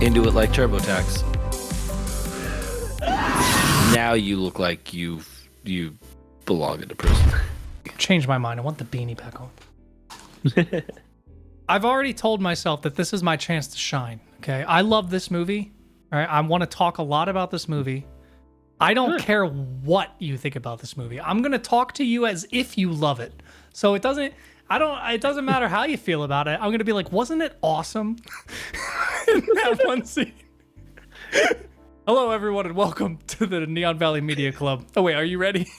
Into it like TurboTax. Now you look like you belong in a prison. Changed my mind. I want the beanie back on. I've already told myself that this is my chance to shine. Okay, I love this movie. All right, I want to talk a lot about this movie. I don't care what you think about this movie. I'm gonna talk to you as if you love it. So it doesn't matter how you feel about it. I'm gonna be like, wasn't it awesome? In that one scene. Hello, everyone, and welcome to the Neon Valley Media Club. Oh wait, are you ready?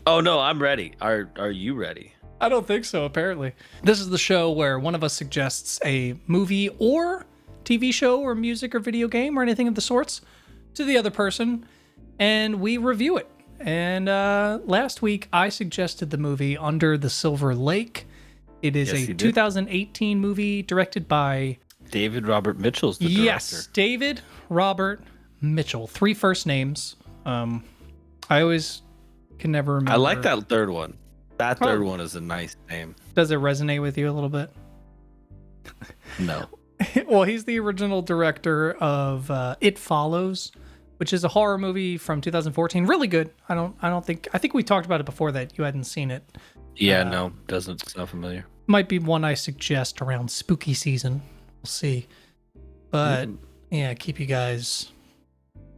Oh no, I'm ready. Are you ready? I don't think so, apparently. This is the show where one of us suggests a movie or TV show or music or video game or anything of the sorts to the other person, and we review it. And last week, I suggested the movie Under the Silver Lake. It is a 2018 movie directed by... David Robert Mitchell's the director. Yes, David Robert Mitchell. 3 first names. I always can never remember. I like that third one. That third one is a nice name. Does it resonate with you a little bit? No. Well, he's the original director of It Follows, which is a horror movie from 2014. Really good. I think we talked about it before that you hadn't seen it. Yeah, no, doesn't sound familiar. Might be one I suggest around spooky season. We'll see. But yeah, keep you guys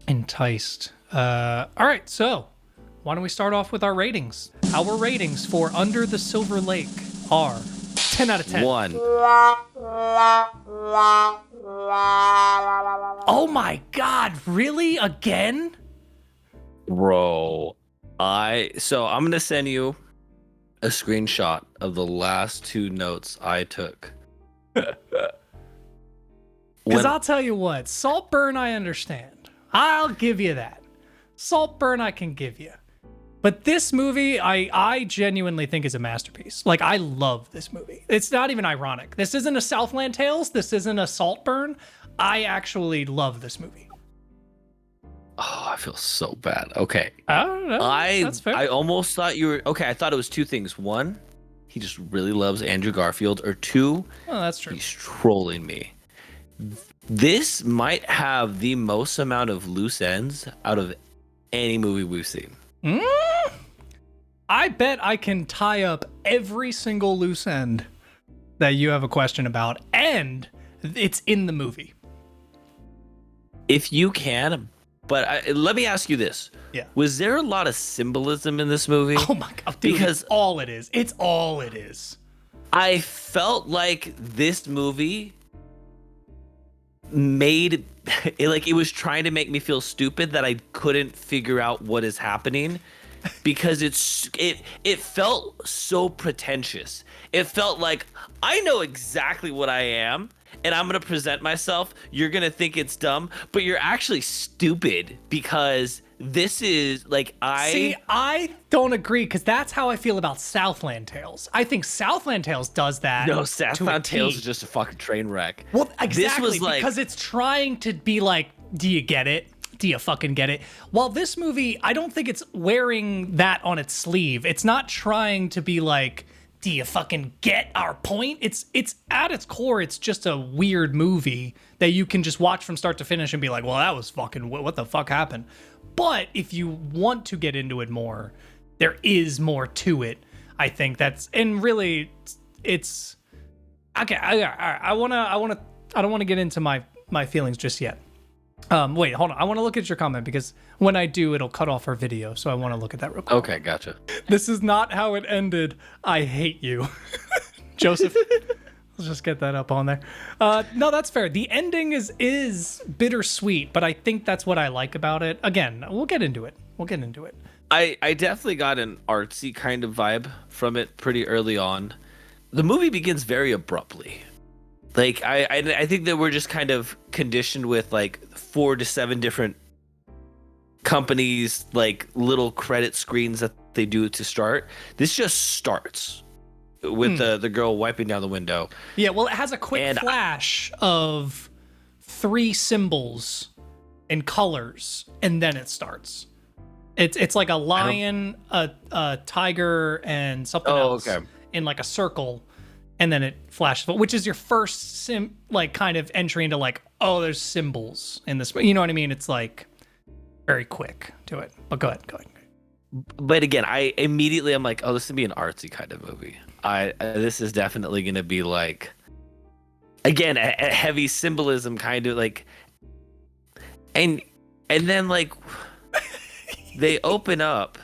enticed. All right, so why don't we start off with our ratings? Our ratings for Under the Silver Lake are 10 out of 10. 1. Oh my God, really? Again? Bro, I'm going to send you a screenshot of the last 2 notes I took. Because I'll tell you what, Saltburn I understand. I'll give you that. Saltburn I can give you. But this movie, I genuinely think is a masterpiece. Like, I love this movie. It's not even ironic. This isn't a Southland Tales. This isn't a Saltburn. I actually love this movie. Oh, I feel so bad. Okay. I don't know. That's fair. I almost thought you were... Okay, I thought it was 2 things. 1, he just really loves Andrew Garfield. Or 2, oh, that's true. He's trolling me. This might have the most amount of loose ends out of any movie we've seen. I bet I can tie up every single loose end that you have a question about, and it's in the movie. If you can, but let me ask you this. Yeah. Was there a lot of symbolism in this movie? Oh my God, dude, because it's all it is. It's all it is. I felt like this movie made it like it was trying to make me feel stupid that I couldn't figure out what is happening because it felt so pretentious. It felt like I know exactly what I am and I'm going to present myself. You're going to think it's dumb, but you're actually stupid because this is like I don't agree because that's how I feel about Southland Tales. I think Southland Tales does that. No, Southland Tales is just a fucking train wreck. Well, exactly, this was like, because it's trying to be like, do you get it? Do you fucking get it? While this movie, I don't think it's wearing that on its sleeve. It's not trying to be like, do you fucking get our point? It's at its core, it's just a weird movie that you can just watch from start to finish and be like, well, that was fucking, what the fuck happened? But if you want to get into it more, there is more to it. I think that's, and really, it's okay. I don't want to get into my feelings just yet. Wait, hold on. I want to look at your comment because when I do, it'll cut off our video. So I want to look at that real quick. Okay, gotcha. This is not how it ended. I hate you, Joseph. Let's just get that up on there. No, that's fair. The ending is bittersweet, but I think that's what I like about it. Again, we'll get into it. I definitely got an artsy kind of vibe from it pretty early on. The movie begins very abruptly. Like, I think that we're just kind of conditioned with like 4 to 7 different companies, like little credit screens that they do to start. This just starts with the girl wiping down the window. Yeah, well, it has a quick flash of 3 symbols and colors, and then it starts. It's like a lion, a tiger, and something else in like a circle. and then it flashes, which is your first kind of entry into like, oh, there's symbols in this. You know what I mean? It's like very quick to it. But go ahead. But again, I'm like, oh, this is gonna be an artsy kind of movie. This is definitely gonna be like, again, a heavy symbolism kind of like, and then like they open up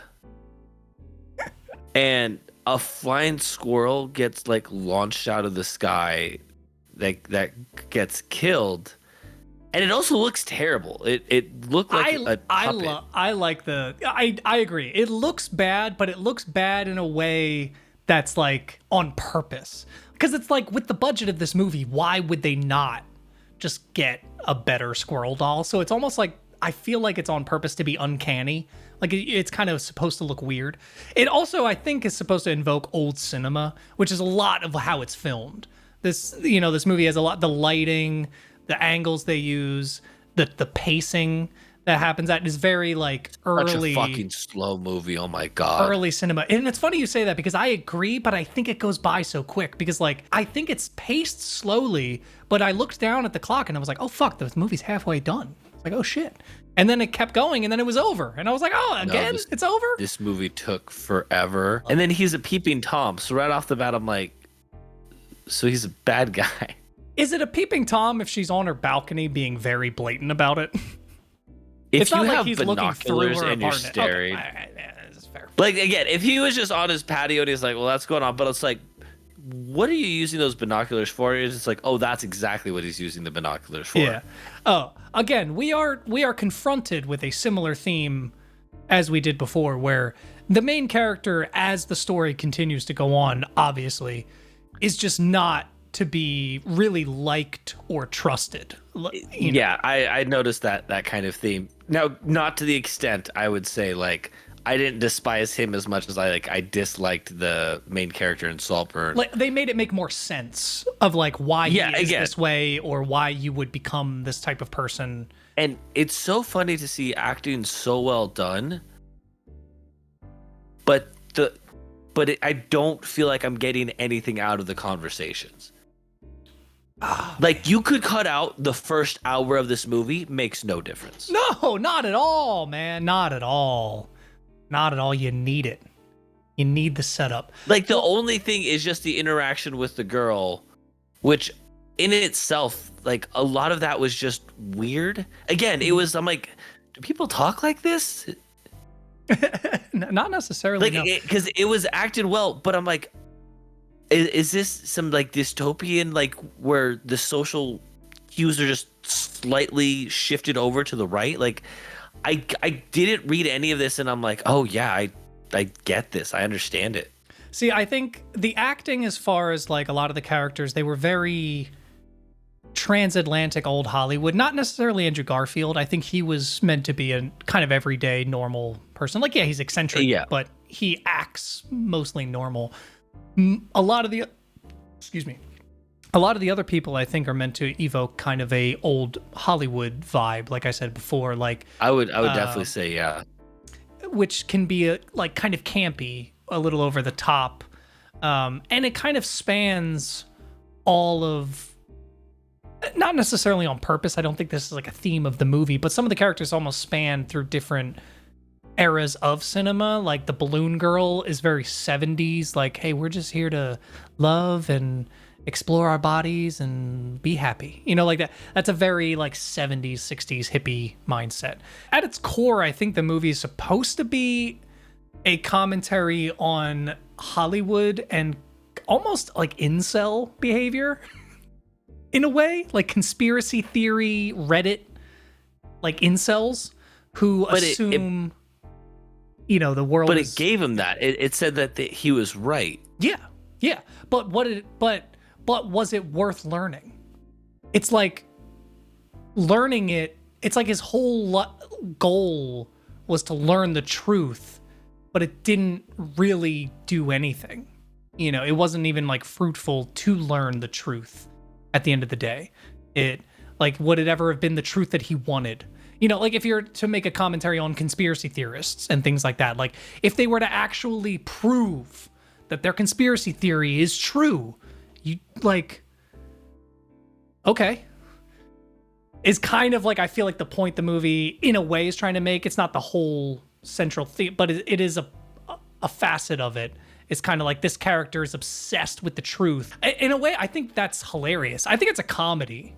and a flying squirrel gets like launched out of the sky, that gets killed, and it also looks terrible. It looked like a puppet. I agree. It looks bad, but it looks bad in a way that's like on purpose. Because it's like, with the budget of this movie, why would they not just get a better squirrel doll? So it's almost like, I feel like it's on purpose to be uncanny. Like it's kind of supposed to look weird. It also, I think, is supposed to invoke old cinema, which is a lot of how it's filmed. This movie has a lot, the lighting, the angles they use, the pacing that happens. That is very like early. Such a fucking slow movie. Oh my God. Early cinema. And it's funny you say that, because I agree, but I think it goes by so quick, because like, I think it's paced slowly, but I looked down at the clock and I was like, oh fuck, the movie's halfway done. It's like, oh shit. And then it kept going, and then it was over. And I was like, oh, again, it's over? This movie took forever. And then he's a peeping Tom. So right off the bat, I'm like, so he's a bad guy. Is it a peeping Tom if she's on her balcony being very blatant about it? If it's you not have like he's looking through her and you're apartment. staring. Okay, this is fair. Like, again, if he was just on his patio and he's like, well, that's going on. But it's like, what are you using those binoculars for? It's just like, oh, that's exactly what he's using the binoculars for. Yeah. Oh, again, we are confronted with a similar theme as we did before, where the main character, as the story continues to go on, obviously, is just not to be really liked or trusted. Yeah, I noticed that kind of theme. Now, not to the extent, I would say, like, I didn't despise him as much as I disliked the main character in Saltburn. Like, they made it make more sense of like why he is this way, or why you would become this type of person. And it's so funny to see acting so well done, but I don't feel like I'm getting anything out of the conversations. Like, you could cut out the first hour of this movie, makes no difference. No, not at all, man. Not at all. Not at all. You need it. You need the setup. Like, the only thing is just the interaction with the girl, which in itself, like, a lot of that was just weird. Again, I'm like, do people talk like this? Not necessarily. Like, because it was acted well, but I'm like, is this some like dystopian, like, where the social cues are just slightly shifted over to the right? Like, I didn't read any of this, and I'm like, oh yeah, I get this. I understand it. See, I think the acting, as far as like a lot of the characters, they were very transatlantic old Hollywood. Not necessarily Andrew Garfield. I think he was meant to be a kind of everyday normal person. Like, yeah, he's eccentric, but he acts mostly normal. A lot of the other people, I think, are meant to evoke kind of a old Hollywood vibe, like I said before. Like, I would definitely say, yeah, which can be like kind of campy, a little over the top, and it kind of spans all of, not necessarily on purpose. I don't think this is like a theme of the movie, but some of the characters almost span through different eras of cinema. Like, the balloon girl is very 70s, like, hey, we're just here to love and explore our bodies and be happy, like that. That's a very like 70s 60s hippie mindset. At its core, I think the movie is supposed to be a commentary on Hollywood and almost like incel behavior in a way, like conspiracy theory Reddit, like incels who assume the world. But it gave him that. It said that he was right. Yeah. But was it worth learning? It's like learning it. It's like his whole goal was to learn the truth, but it didn't really do anything. It wasn't even like fruitful to learn the truth at the end of the day. Would it ever have been the truth that he wanted? Like, if you're to make a commentary on conspiracy theorists and things like that, like if they were to actually prove that their conspiracy theory is true, you like, okay. Is kind of like, I feel like the point the movie in a way is trying to make. It's not the whole central theme, but it is a facet of it. It's kind of like this character is obsessed with the truth. In a way, I think that's hilarious. I think it's a comedy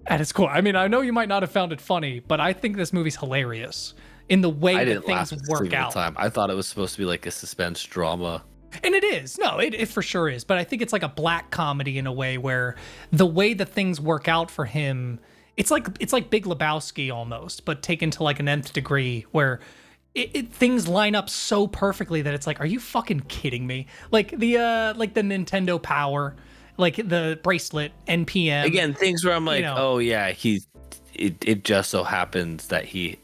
at its core. I mean, I know you might not have found it funny, but I think this movie's hilarious in the way that things work out. Time. I thought it was supposed to be like a suspense drama. And it is. No, it for sure is. But I think it's like a black comedy in a way where the way that things work out for him, it's like Big Lebowski almost, but taken to like an nth degree where things line up so perfectly that it's like, are you fucking kidding me? Like the Nintendo Power, like the bracelet, NPM. Again, things where I'm like, oh yeah, it just so happens that he.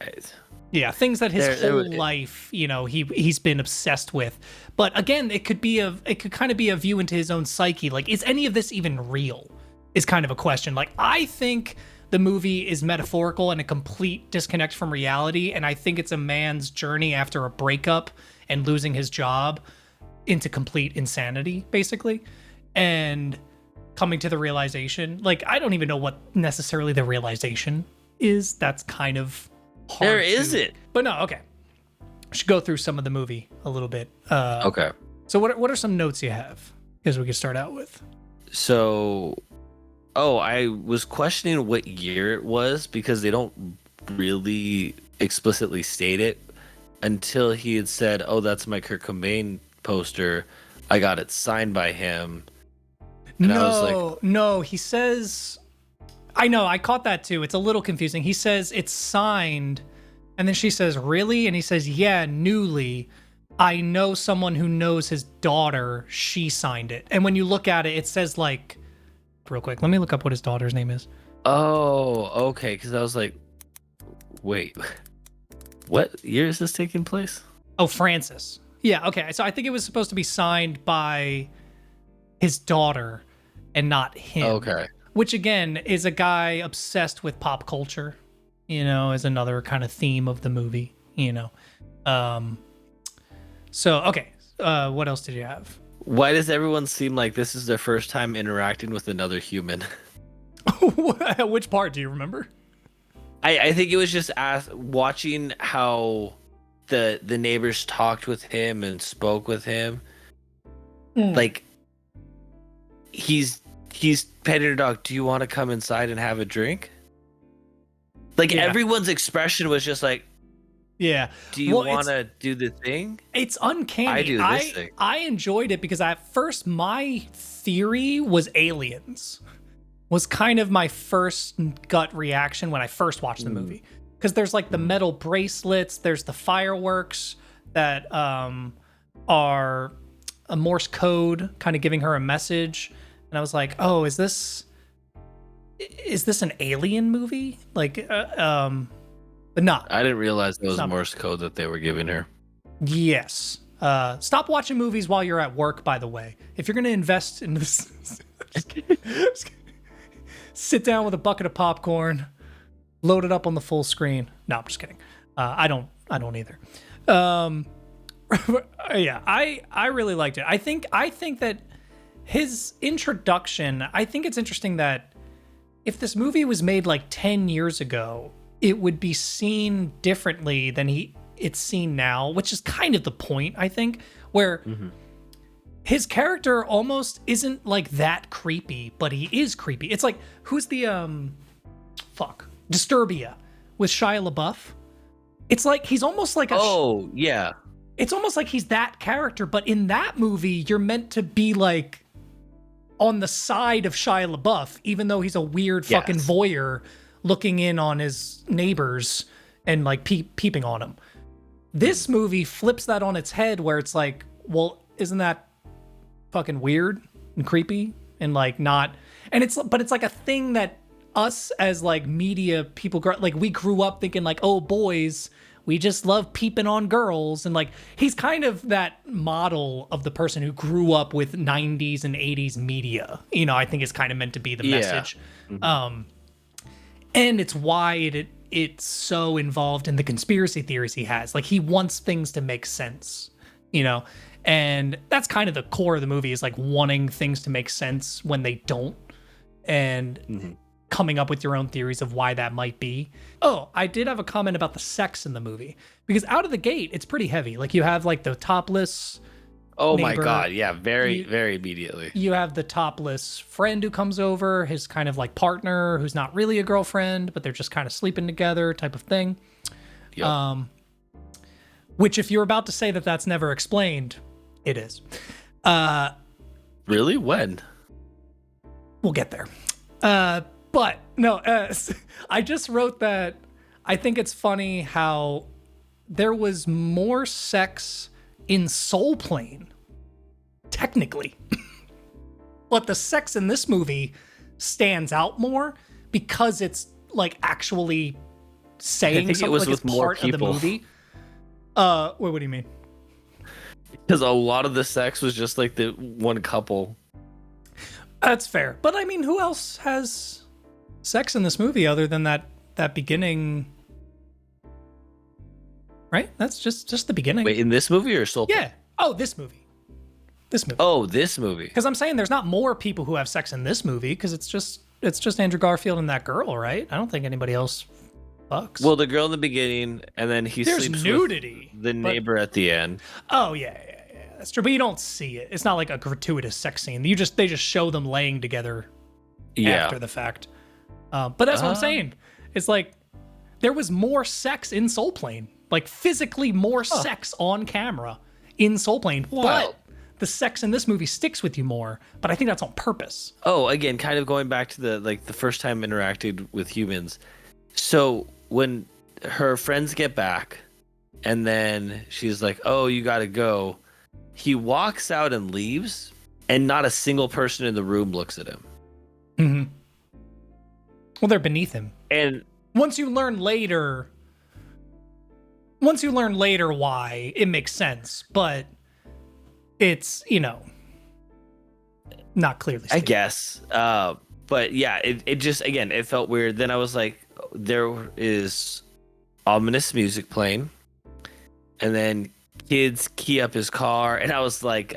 Yeah, things that his whole life, he's been obsessed with. But again, it could kind of be a view into his own psyche. Like, is any of this even real? Is kind of a question. Like, I think the movie is metaphorical and a complete disconnect from reality, and I think it's a man's journey after a breakup and losing his job into complete insanity, basically, and coming to the realization. Like, I don't even know what necessarily the realization is. That's kind of hard. There isn't. But no, okay. I should go through some of the movie a little bit. Okay. So what are some notes you have? Because we can start out with. So, I was questioning what year it was because they don't really explicitly state it until he had said, "Oh, that's my Kurt Cobain poster. I got it signed by him." And I was like, no, he says, I know, I caught that too. It's a little confusing. He says it's signed, and then she says, "Really?" And he says, "Yeah, newly. I know someone who knows his daughter. She signed it." And when you look at it, it says like, real quick, let me look up what his daughter's name is. Oh, okay. Because I was like, wait, what year is this taking place? Oh, Francis. Yeah, okay. So I think it was supposed to be signed by his daughter and not him. Okay. Which, again, is a guy obsessed with pop culture, is another kind of theme of the movie, So, okay. What else did you have? Why does everyone seem like this is their first time interacting with another human? Which part do you remember? I think it was just watching how the neighbors talked with him and spoke with him. Like, he's petting her dog. "Do you want to come inside and have a drink?" Like, everyone's expression was just like, yeah. "Do you want to do the thing?" It's uncanny. I do this thing. I enjoyed it because at first my theory was aliens. Was kind of my first gut reaction when I first watched the movie. Because there's like the metal bracelets, there's the fireworks that are a Morse code kind of giving her a message. And I was like, oh, is this an alien movie? Like, but not. I didn't realize it was Morse code that they were giving her. Yes. Stop watching movies while you're at work, by the way. If you're going to invest in this, just kidding. Sit down with a bucket of popcorn, load it up on the full screen. No, I'm just kidding. I don't either. Yeah, I really liked it. I think that his introduction, I think it's interesting that if this movie was made like 10 years ago, it would be seen differently than it's seen now, which is kind of the point, I think, where his character almost isn't like that creepy, but he is creepy. It's like, who's the Disturbia with Shia LaBeouf? It's like he's almost like yeah. It's almost like he's that character, but in that movie, you're meant to be like on the side of Shia LaBeouf, even though he's a weird fucking voyeur looking in on his neighbors and like peeping on him. This movie flips that on its head where it's like, well, isn't that fucking weird and creepy and like not, and it's like a thing that us as like media people, like we grew up thinking like, oh, boys, we just love peeping on girls. And like, he's kind of that model of the person who grew up with 90s and 80s media, I think is kind of meant to be the message. And it's why it's so involved in the conspiracy theories he has. Like, he wants things to make sense. you know? And that's kind of the core of the movie, is like wanting things to make sense when they don't, and coming up with your own theories of why that might be. Oh, I did have a comment about the sex in the movie, because out of the gate, it's pretty heavy. Like, you have like the topless Oh neighbor. my God. Yeah. Very immediately. You have the topless friend who comes over, his kind of like partner who's not really a girlfriend, but they're just kind of sleeping together type of thing. Yep. Which, if you're about to say that that's never explained, it is. Really? When? We'll get there. But no, I just wrote that I think it's funny how there was more sex in Soul Plane, technically. But the sex in this movie stands out more because it's like actually saying something, it was like with it's more part people. of the movie. Wait, what do you mean? Because a lot of the sex was just like the one couple. That's fair. But I mean, who else has sex in this movie other than that beginning? Right? That's just the beginning. Wait, in this movie or Soul? Yeah. Oh, this movie. This movie. Oh, this movie. Because I'm saying there's not more people who have sex in this movie, because it's just Andrew Garfield and that girl, right? I don't think anybody else fucks. Well, the girl in the beginning, and then he there's sleeps nudity. with the neighbor at the end. Oh yeah, that's true. But you don't see it. It's not like a gratuitous sex scene. They just show them laying together after the fact. But that's what I'm saying. It's like there was more sex in Soul Plane, like physically more sex on camera in Soul Plane. Wow. But the sex in this movie sticks with you more. But I think that's on purpose. Oh, again, kind of going back to the first time interacted with humans. So when her friends get back, and then she's like, "Oh, you gotta go," he walks out and leaves, and not a single person in the room looks at him. Mm-hmm. Well, they're beneath him. And once you learn later why, it makes sense. But it's, not clearly stated. I guess. But yeah, it just, again, it felt weird. Then I was like, there is ominous music playing, and then kids key up his car, and I was like,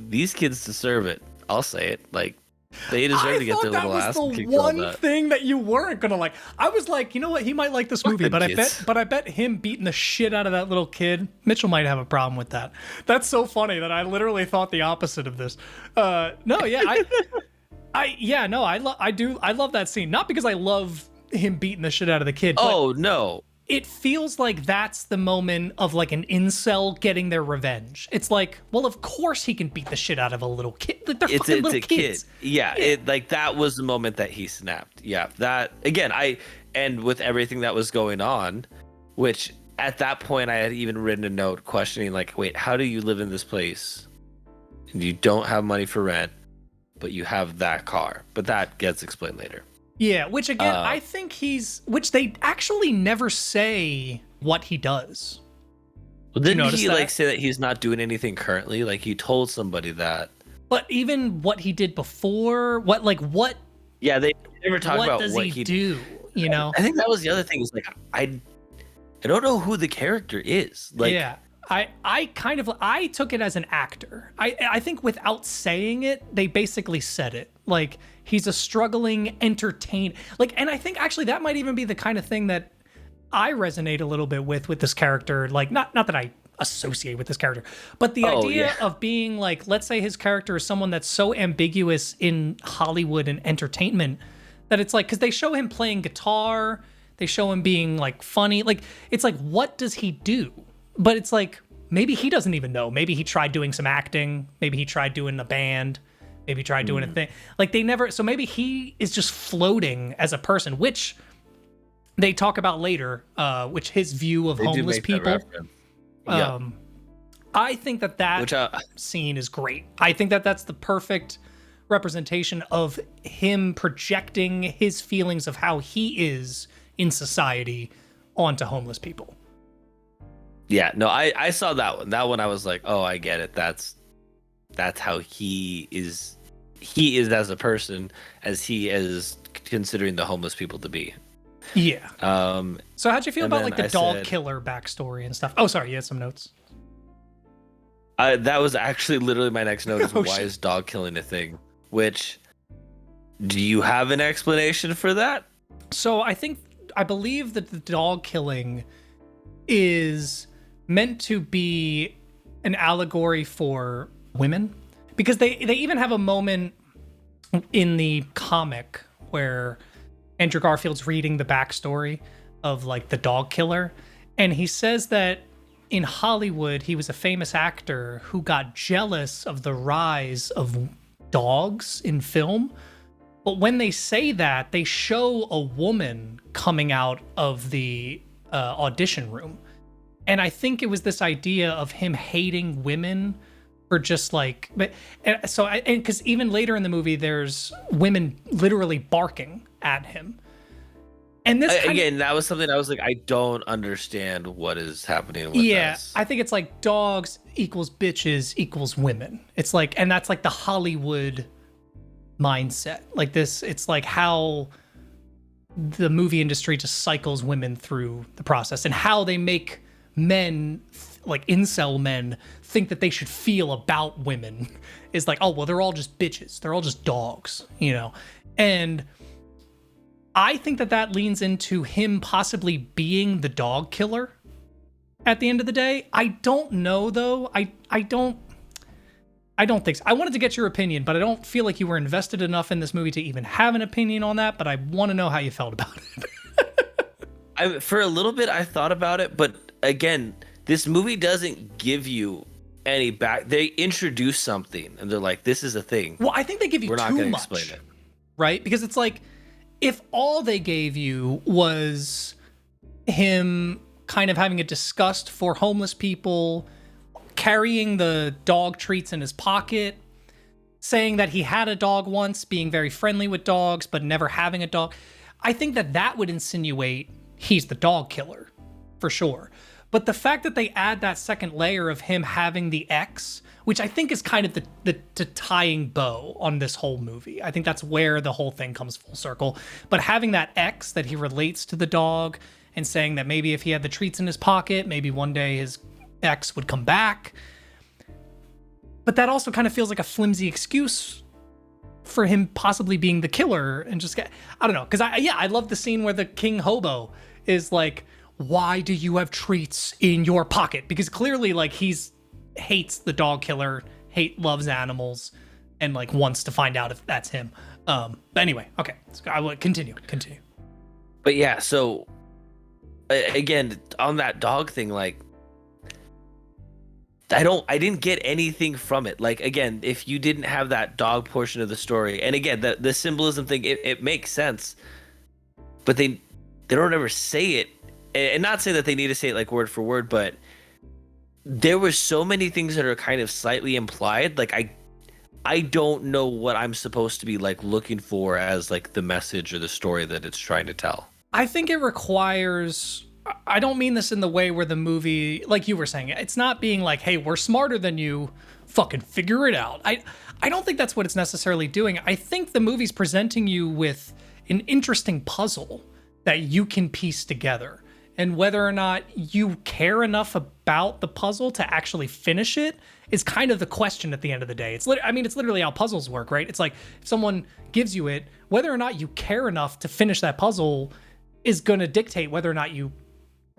these kids deserve it. I'll say it. Like, they deserve to get their little ass kicked. I thought that was the one thing that you weren't gonna like. I was like, you know what? He might like this movie, but I bet him beating the shit out of that little kid, Mitchell might have a problem with that. That's so funny that I literally thought the opposite of this. I love that scene. Not because I love him beating the shit out of the kid. Oh no. It feels like that's the moment of like an incel getting their revenge. It's like, well, of course he can beat the shit out of a little kid. Like, they're fucking little kids. Kid. Yeah, it like that was the moment that he snapped. Yeah, that again. And with everything that was going on, which at that point I had even written a note questioning, like, wait, how do you live in this place and you don't have money for rent, but you have that car? But that gets explained later. Yeah, which again, I think which they actually never say what he does. Well, didn't he like say that he's not doing anything currently? Like he told somebody that. But even what he did before, what? Yeah, they never talk about what he do. You know, I think that was the other thing. Is like I don't know who the character is. Like, yeah, I took it as an actor. I think without saying it, they basically said it. Like, he's a struggling entertainer. Like, and I think actually that might even be the kind of thing that I resonate a little bit with this character. Like, not that I associate with this character, but the idea of being like, let's say his character is someone that's so ambiguous in Hollywood and entertainment that it's like, because they show him playing guitar, they show him being like funny. Like, it's like, what does he do? But it's like, maybe he doesn't even know. Maybe he tried doing some acting. Maybe he tried doing a band. Maybe try doing a thing. Like, they never... So maybe he is just floating as a person, which they talk about later, which his view of homeless people. I think that scene is great. I think that that's the perfect representation of him projecting his feelings of how he is in society onto homeless people. Yeah, no, I saw that one. That one I was like, oh, I get it. That's how he is as a person, as he is considering the homeless people to be. Yeah. So how'd you feel about like the dog killer backstory and stuff? Oh, sorry, you had some notes. That was actually literally my next note is Oh, why shit. is dog killing a thing? Which, do you have an explanation for that? So I believe that the dog killing is meant to be an allegory for women, because they even have a moment in the comic where Andrew Garfield's reading the backstory of like the dog killer, and he says that in Hollywood he was a famous actor who got jealous of the rise of dogs in film. But when they say that, they show a woman coming out of the audition room. And I think it was this idea of him hating women for just like, but and so I, and because even later in the movie, there's women literally barking at him. And this Again, that was something I was like, I don't understand what is happening with yeah, this. I think it's like dogs equals bitches equals women. It's like, and that's like the Hollywood mindset. Like this, it's like how the movie industry just cycles women through the process, and how they make men, like incel men, think that they should feel about women is like, oh, well, they're all just bitches. They're all just dogs, you know? And I think that that leans into him possibly being the dog killer at the end of the day. I don't know, though. I don't think so. I wanted to get your opinion, but I don't feel like you were invested enough in this movie to even have an opinion on that, but I want to know how you felt about it. For a little bit, I thought about it, but again, this movie doesn't give you any back. They introduce something, and they're like, "This is a thing." Well, I think they give you We're not too going to much, explain it. right? Because it's like, if all they gave you was him kind of having a disgust for homeless people, carrying the dog treats in his pocket, saying that he had a dog once, being very friendly with dogs, but never having a dog, I think that that would insinuate he's the dog killer, for sure. But the fact that they add that second layer of him having the ex, which I think is kind of the tying bow on this whole movie. I think that's where the whole thing comes full circle. But having that ex that he relates to the dog, and saying that maybe if he had the treats in his pocket, maybe one day his ex would come back. But that also kind of feels like a flimsy excuse for him possibly being the killer, and just get, I don't know. Because I love the scene where the king hobo is like, why do you have treats in your pocket? Because clearly, like, hates the dog killer, loves animals, and like wants to find out if that's him. But anyway, okay, so I will continue. But yeah, so again, on that dog thing, like, I didn't get anything from it. Like, again, if you didn't have that dog portion of the story, and again, the symbolism thing, it makes sense, but they don't ever say it. And not say that they need to say it like word for word, but there were so many things that are kind of slightly implied. Like, I don't know what I'm supposed to be like looking for as like the message or the story that it's trying to tell. I think it requires, I don't mean this in the way where the movie, like you were saying, it's not being like, hey, we're smarter than you, fucking figure it out. I don't think that's what it's necessarily doing. I think the movie's presenting you with an interesting puzzle that you can piece together. And whether or not you care enough about the puzzle to actually finish it is kind of the question at the end of the day. It's literally how puzzles work, right? It's like, if someone gives you it, whether or not you care enough to finish that puzzle is going to dictate whether or not you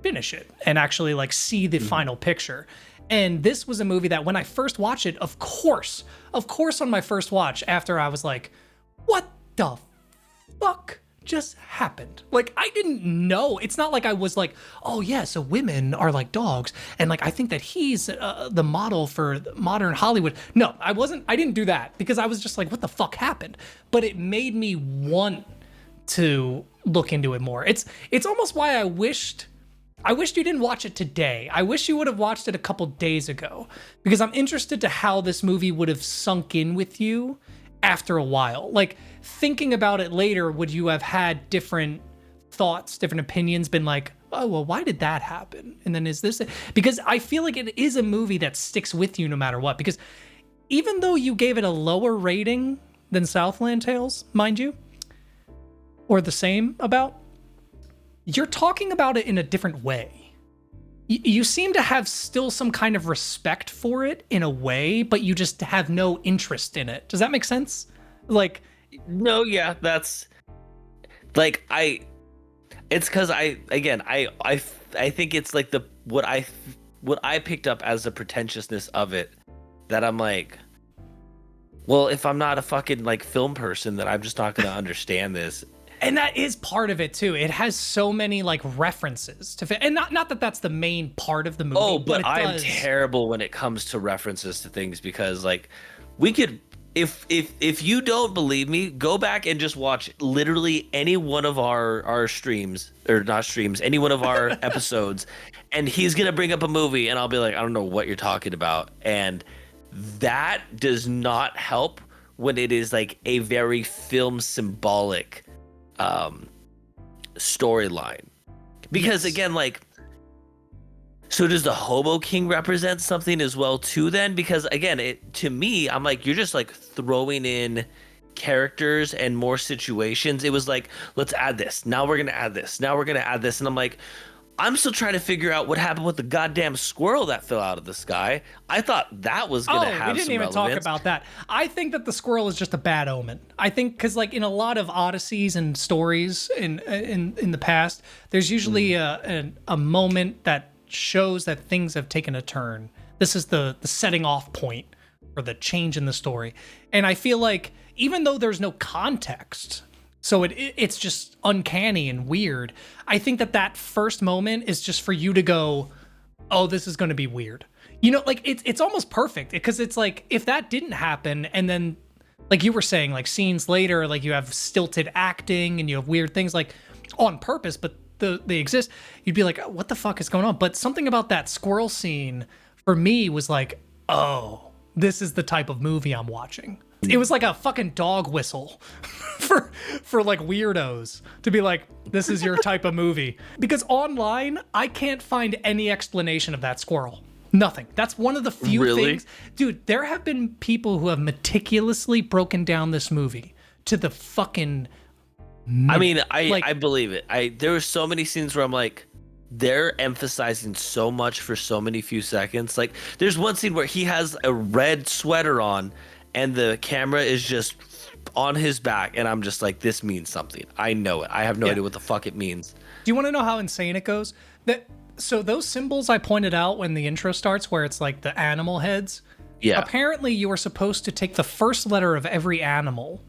finish it and actually like see the final picture. And this was a movie that when I first watched it, of course on my first watch, after I was like, what the fuck just happened? Like, I didn't know. It's not like I was like, oh yeah, so women are like dogs, and like I think that he's the model for modern Hollywood. No, I didn't do that, because I was just like, what the fuck happened? But it made me want to look into it more. It's almost why I wished you didn't watch it today. I wish you would have watched it a couple days ago, because I'm interested to how this movie would have sunk in with you after a while. Like, thinking about it later, would you have had different thoughts, different opinions, been like, oh, well, why did that happen? And then is this it? Because I feel like it is a movie that sticks with you no matter what. Because even though you gave it a lower rating than Southland Tales, mind you, or the same about, you're talking about it in a different way. You seem to have still some kind of respect for it in a way, but you just have no interest in it. Does that make sense? Like, No, yeah, that's like it's because I think it's like what I picked up as the pretentiousness of it, that I'm like, well, if I'm not a fucking like film person, then I'm just not gonna understand this. and that is part of it too. It has so many like references to and not that that's the main part of the movie. Oh, but it I'm does. terrible when it comes to references to things, because like we could, if you don't believe me, go back and just watch literally any one of our streams, or not streams, any one of our episodes, and he's gonna bring up a movie and I'll be like, I don't know what you're talking about. And that does not help when it is like a very film symbolic storyline, because again, like, so does the Hobo King represent something as well too then? Because again, it, to me, I'm like, you're just like throwing in characters and more situations. It was like, let's add this, now we're gonna add this, now we're gonna add this, and I'm like, I'm still trying to figure out what happened with the goddamn squirrel that fell out of the sky. I thought that was gonna have some we didn't even relevance. talk about that. I think that the squirrel is just a bad omen. I think because like in a lot of odysseys and stories in the past, there's usually a moment that shows that things have taken a turn. This is the setting off point or the change in the story. And I feel like even though there's no context, so it's just uncanny and weird, I think that first moment is just for you to go, oh, this is going to be weird. You know, like it's almost perfect, because it's like if that didn't happen, and then like you were saying, like scenes later, like you have stilted acting and you have weird things like on purpose, but they exist, you'd be like, oh, what the fuck is going on? But something about that squirrel scene for me was like, oh, this is the type of movie I'm watching. It was like a fucking dog whistle for like weirdos to be like, this is your type of movie. Because online, I can't find any explanation of that squirrel. Nothing. That's one of the few things. Dude, there have been people who have meticulously broken down this movie to the fucking minute. I mean, I believe it. There were so many scenes where I'm like, they're emphasizing so much for so many few seconds. Like, there's one scene where he has a red sweater on and the camera is just on his back, and I'm just like, this means something. I know it. I have no idea what the fuck it means. Do you want to know how insane it goes? So those symbols I pointed out when the intro starts, where it's like the animal heads. Yeah. Apparently, you are supposed to take the first letter of every animal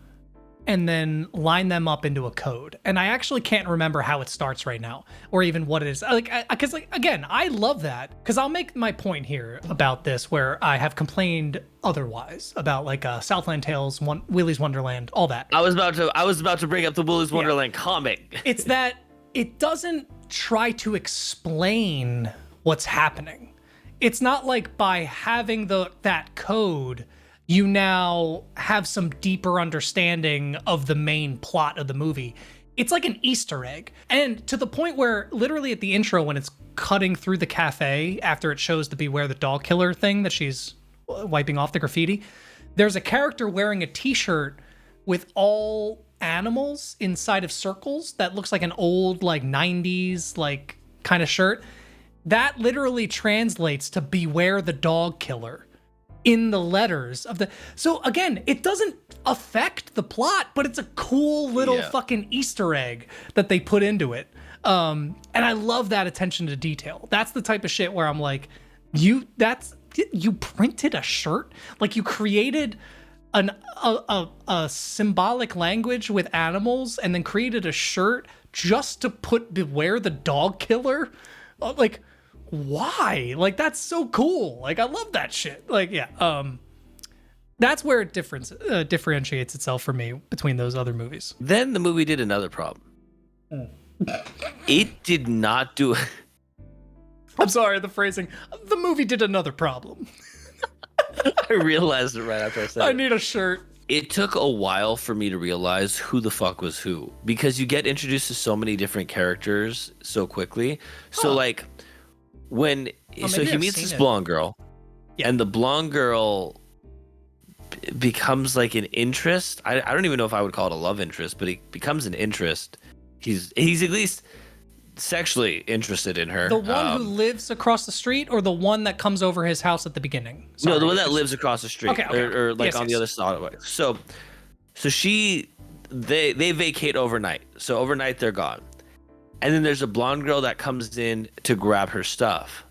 and then line them up into a code. And I actually can't remember how it starts right now, or even what it is. Because again, I love that, because I'll make my point here about this, where I have complained otherwise about like Southland Tales, Willy's Wonderland, all that. I was about to bring up the Willy's Wonderland comic. It's that it doesn't try to explain what's happening. It's not like by having that code, you now have some deeper understanding of the main plot of the movie. It's like an Easter egg. And to the point where literally at the intro, when it's cutting through the cafe after it shows the Beware the Dog Killer thing that she's wiping off the graffiti, there's a character wearing a t-shirt with all animals inside of circles that looks like an old like 90s like kind of shirt. That literally translates to Beware the Dog Killer in the letters of the. So again, it doesn't affect the plot, but it's a cool little fucking Easter egg that they put into it. And I love that attention to detail. That's the type of shit where I'm like, you printed a shirt? Like you created a symbolic language with animals and then created a shirt just to put Beware the Dog Killer? Like, why? Like, that's so cool. Like, I love that shit. Like, yeah. That's where it differentiates itself for me between those other movies. Then the movie did another problem. It did not do. I'm sorry, the phrasing. The movie did another problem. I realized it right after I said it. I need a shirt. It took a while for me to realize who the fuck was who, because you get introduced to so many different characters so quickly. So like when so he meets this blonde girl, and the blonde girl becomes like an interest. I don't even know if I would call it a love interest, but he becomes an interest. He's at least sexually interested in her. The one who lives across the street, or the one that comes over his house at the beginning? No, Sorry. the one that lives across the street, Okay. or like Yes, on the yes. other side of it. So they vacate overnight. So overnight they're gone, and then there's a blonde girl that comes in to grab her stuff.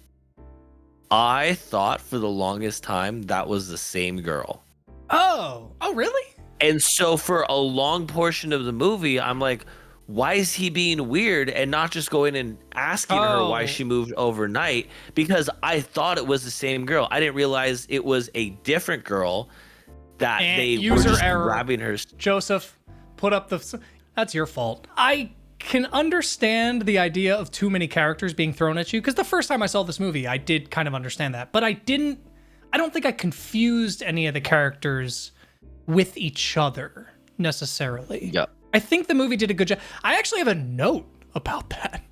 I thought for the longest time that was the same girl. Oh, really? And so for a long portion of the movie, I'm like, why is he being weird and not just going and asking her why she moved overnight? Because I thought it was the same girl. I didn't realize it was a different girl that And they were user just error. grabbing her. Joseph, put up the. That's your fault. I can understand the idea of too many characters being thrown at you, because the first time I saw this movie, I did kind of understand that, but I don't think I confused any of the characters with each other necessarily. Yeah. I think the movie did a good job. I actually have a note about that.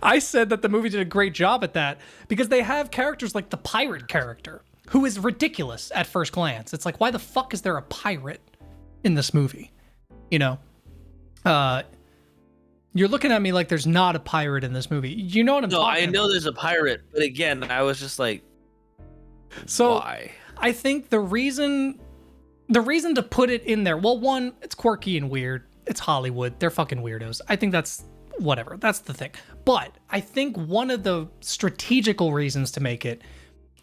I said that the movie did a great job at that because they have characters like the pirate character, who is ridiculous at first glance. It's like, why the fuck is there a pirate in this movie? You know? You're looking at me like there's not a pirate in this movie. You know what I'm talking about? No, I know there's a pirate, but again, I was just like, so why? I think the reason to put it in there, well, one, it's quirky and weird. It's Hollywood. They're fucking weirdos. I think that's whatever. That's the thing. But I think one of the strategical reasons to make it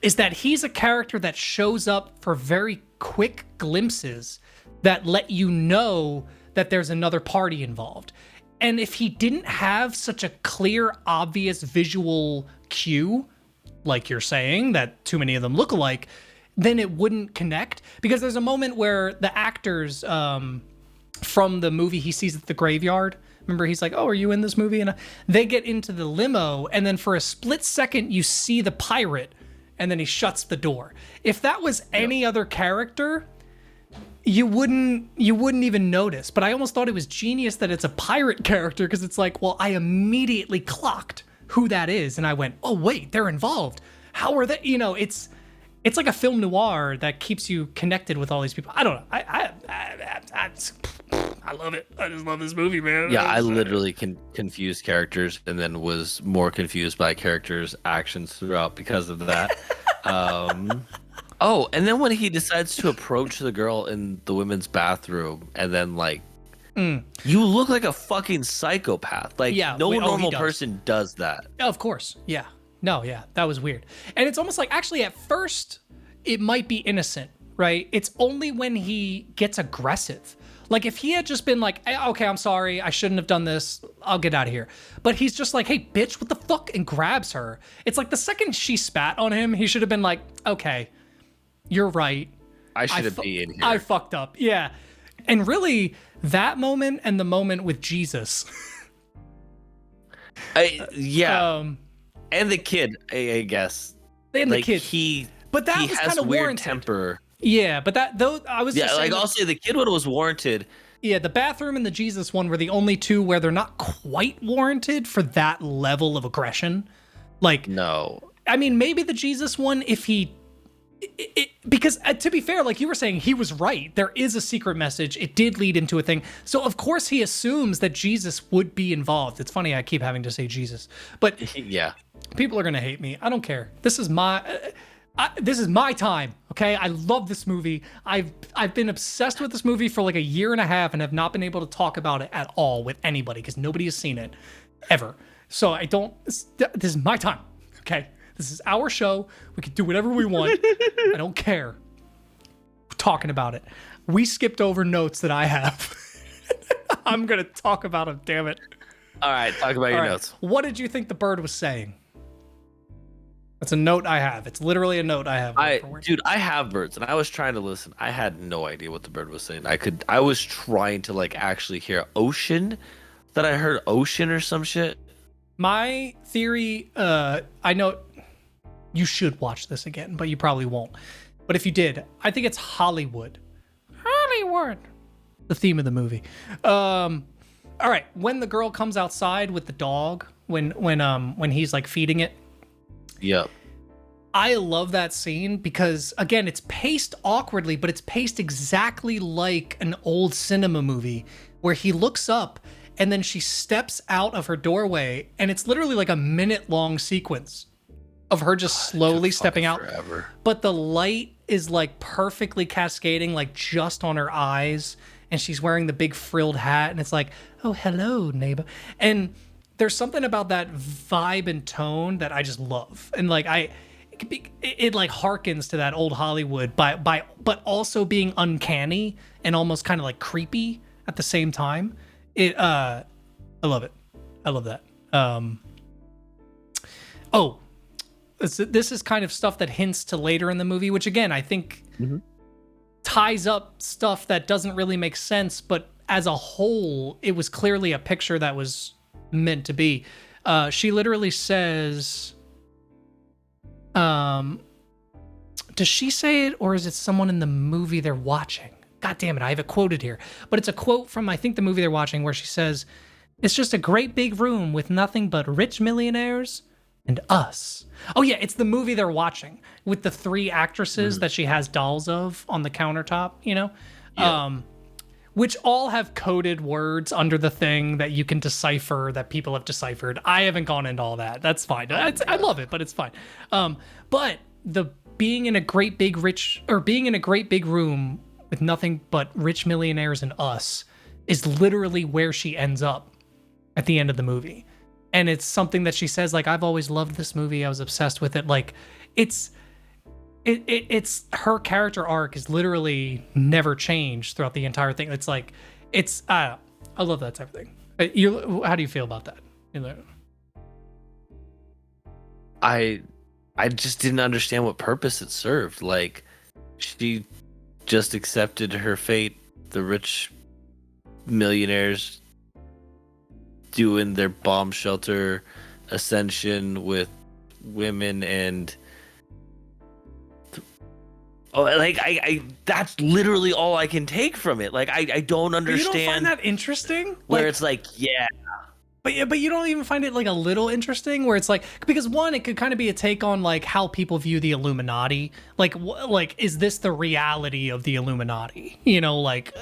is that he's a character that shows up for very quick glimpses that let you know that there's another party involved. And if he didn't have such a clear, obvious visual cue, like you're saying, that too many of them look alike, then it wouldn't connect. Because there's a moment where the actors from the movie he sees at the graveyard, remember, he's like, oh, are you in this movie? And they get into the limo, and then for a split second, you see the pirate, and then he shuts the door. If that was any other character, you wouldn't even notice. But I almost thought it was genius that it's a pirate character, because it's like, well, I immediately clocked who that is, and I went, oh wait, they're involved. How are they? You know, it's like a film noir that keeps you connected with all these people. I don't know. I love it. I just love this movie, man. Yeah, I literally confused characters and then was more confused by characters' actions throughout because of that. Oh, and then when he decides to approach the girl in the women's bathroom and then like, you look like a fucking psychopath. Like, no normal person does that. Of course. Yeah. No, yeah. That was weird. And it's almost like, actually, at first, it might be innocent, right? It's only when he gets aggressive. Like, if he had just been like, hey, okay, I'm sorry, I shouldn't have done this, I'll get out of here. But he's just like, hey, bitch, what the fuck? And grabs her. It's like the second she spat on him, he should have been like, okay, you're right. I shouldn't be in here. I fucked up. Yeah. And really, that moment and the moment with Jesus. Yeah. And the kid, I guess. And like, the kid. But that he was has kind of weird warranted. temper. Yeah, but that though I was just saying, like I'll say the kid one was warranted. Yeah, the bathroom and the Jesus one were the only two where they're not quite warranted for that level of aggression. Like, no. I mean, maybe the Jesus one, if he, because to be fair, like you were saying, he was right. There is a secret message. It did lead into a thing. So of course he assumes that Jesus would be involved. It's funny I keep having to say Jesus, but yeah, people are gonna hate me. I don't care. This is my time. Okay, I love this movie. I've been obsessed with this movie for like a year and a half and have not been able to talk about it at all with anybody because nobody has seen it ever. So I don't. This is my time. Okay, this is our show. We can do whatever we want. I don't care. We're talking about it. We skipped over notes that I have. I'm gonna talk about them. Damn it. All right, talk about your notes. What did you think the bird was saying? That's a note I have. It's literally a note I have. Dude, I have birds, and I was trying to listen. I had no idea what the bird was saying. I was trying to like actually hear ocean. That I heard ocean or some shit. My theory, I know you should watch this again, but you probably won't. But if you did, I think it's Hollywood. Hollywood. The theme of the movie. All right, when the girl comes outside with the dog, when he's like feeding it. Yep. I love that scene because, again, it's paced awkwardly, but it's paced exactly like an old cinema movie where he looks up and then she steps out of her doorway, and it's literally like a minute-long sequence of her just slowly stepping out. Forever. But the light is like perfectly cascading, like just on her eyes, and she's wearing the big frilled hat, and it's like, oh, hello, neighbor. And there's something about that vibe and tone that I just love. And like it like harkens to that old Hollywood but also being uncanny and almost kind of like creepy at the same time. I love it. I love that. This is kind of stuff that hints to later in the movie, which again, I think ties up stuff that doesn't really make sense, but as a whole, it was clearly a picture that was meant to be. She literally says, does she say it, or is it someone in the movie they're watching? God damn it, I have it quoted here. But it's a quote from, I think, the movie they're watching, where she says, it's just a great big room with nothing but rich millionaires and us. Oh yeah, it's the movie they're watching with the 3 actresses that she has dolls of on the countertop, you know? Yeah. Which all have coded words under the thing that you can decipher, that people have deciphered. I haven't gone into all that. That's fine. I love it, but it's fine. But the being in a great big room with nothing but rich millionaires and us is literally where she ends up at the end of the movie. And it's something that she says, like, I've always loved this movie. I was obsessed with it. Like, it's her character arc is literally never changed throughout the entire thing. It's like, I love that type of thing. How do you feel about that? I just didn't understand what purpose it served. Like, she just accepted her fate. The rich millionaires doing their bomb shelter ascension with women and I that's literally all I can take from it. Like, I don't understand. You don't find that interesting? Where it's like, yeah. But you don't even find it like a little interesting, where it's like, because one, it could kind of be a take on like how people view the Illuminati. Like is this the reality of the Illuminati? You know, like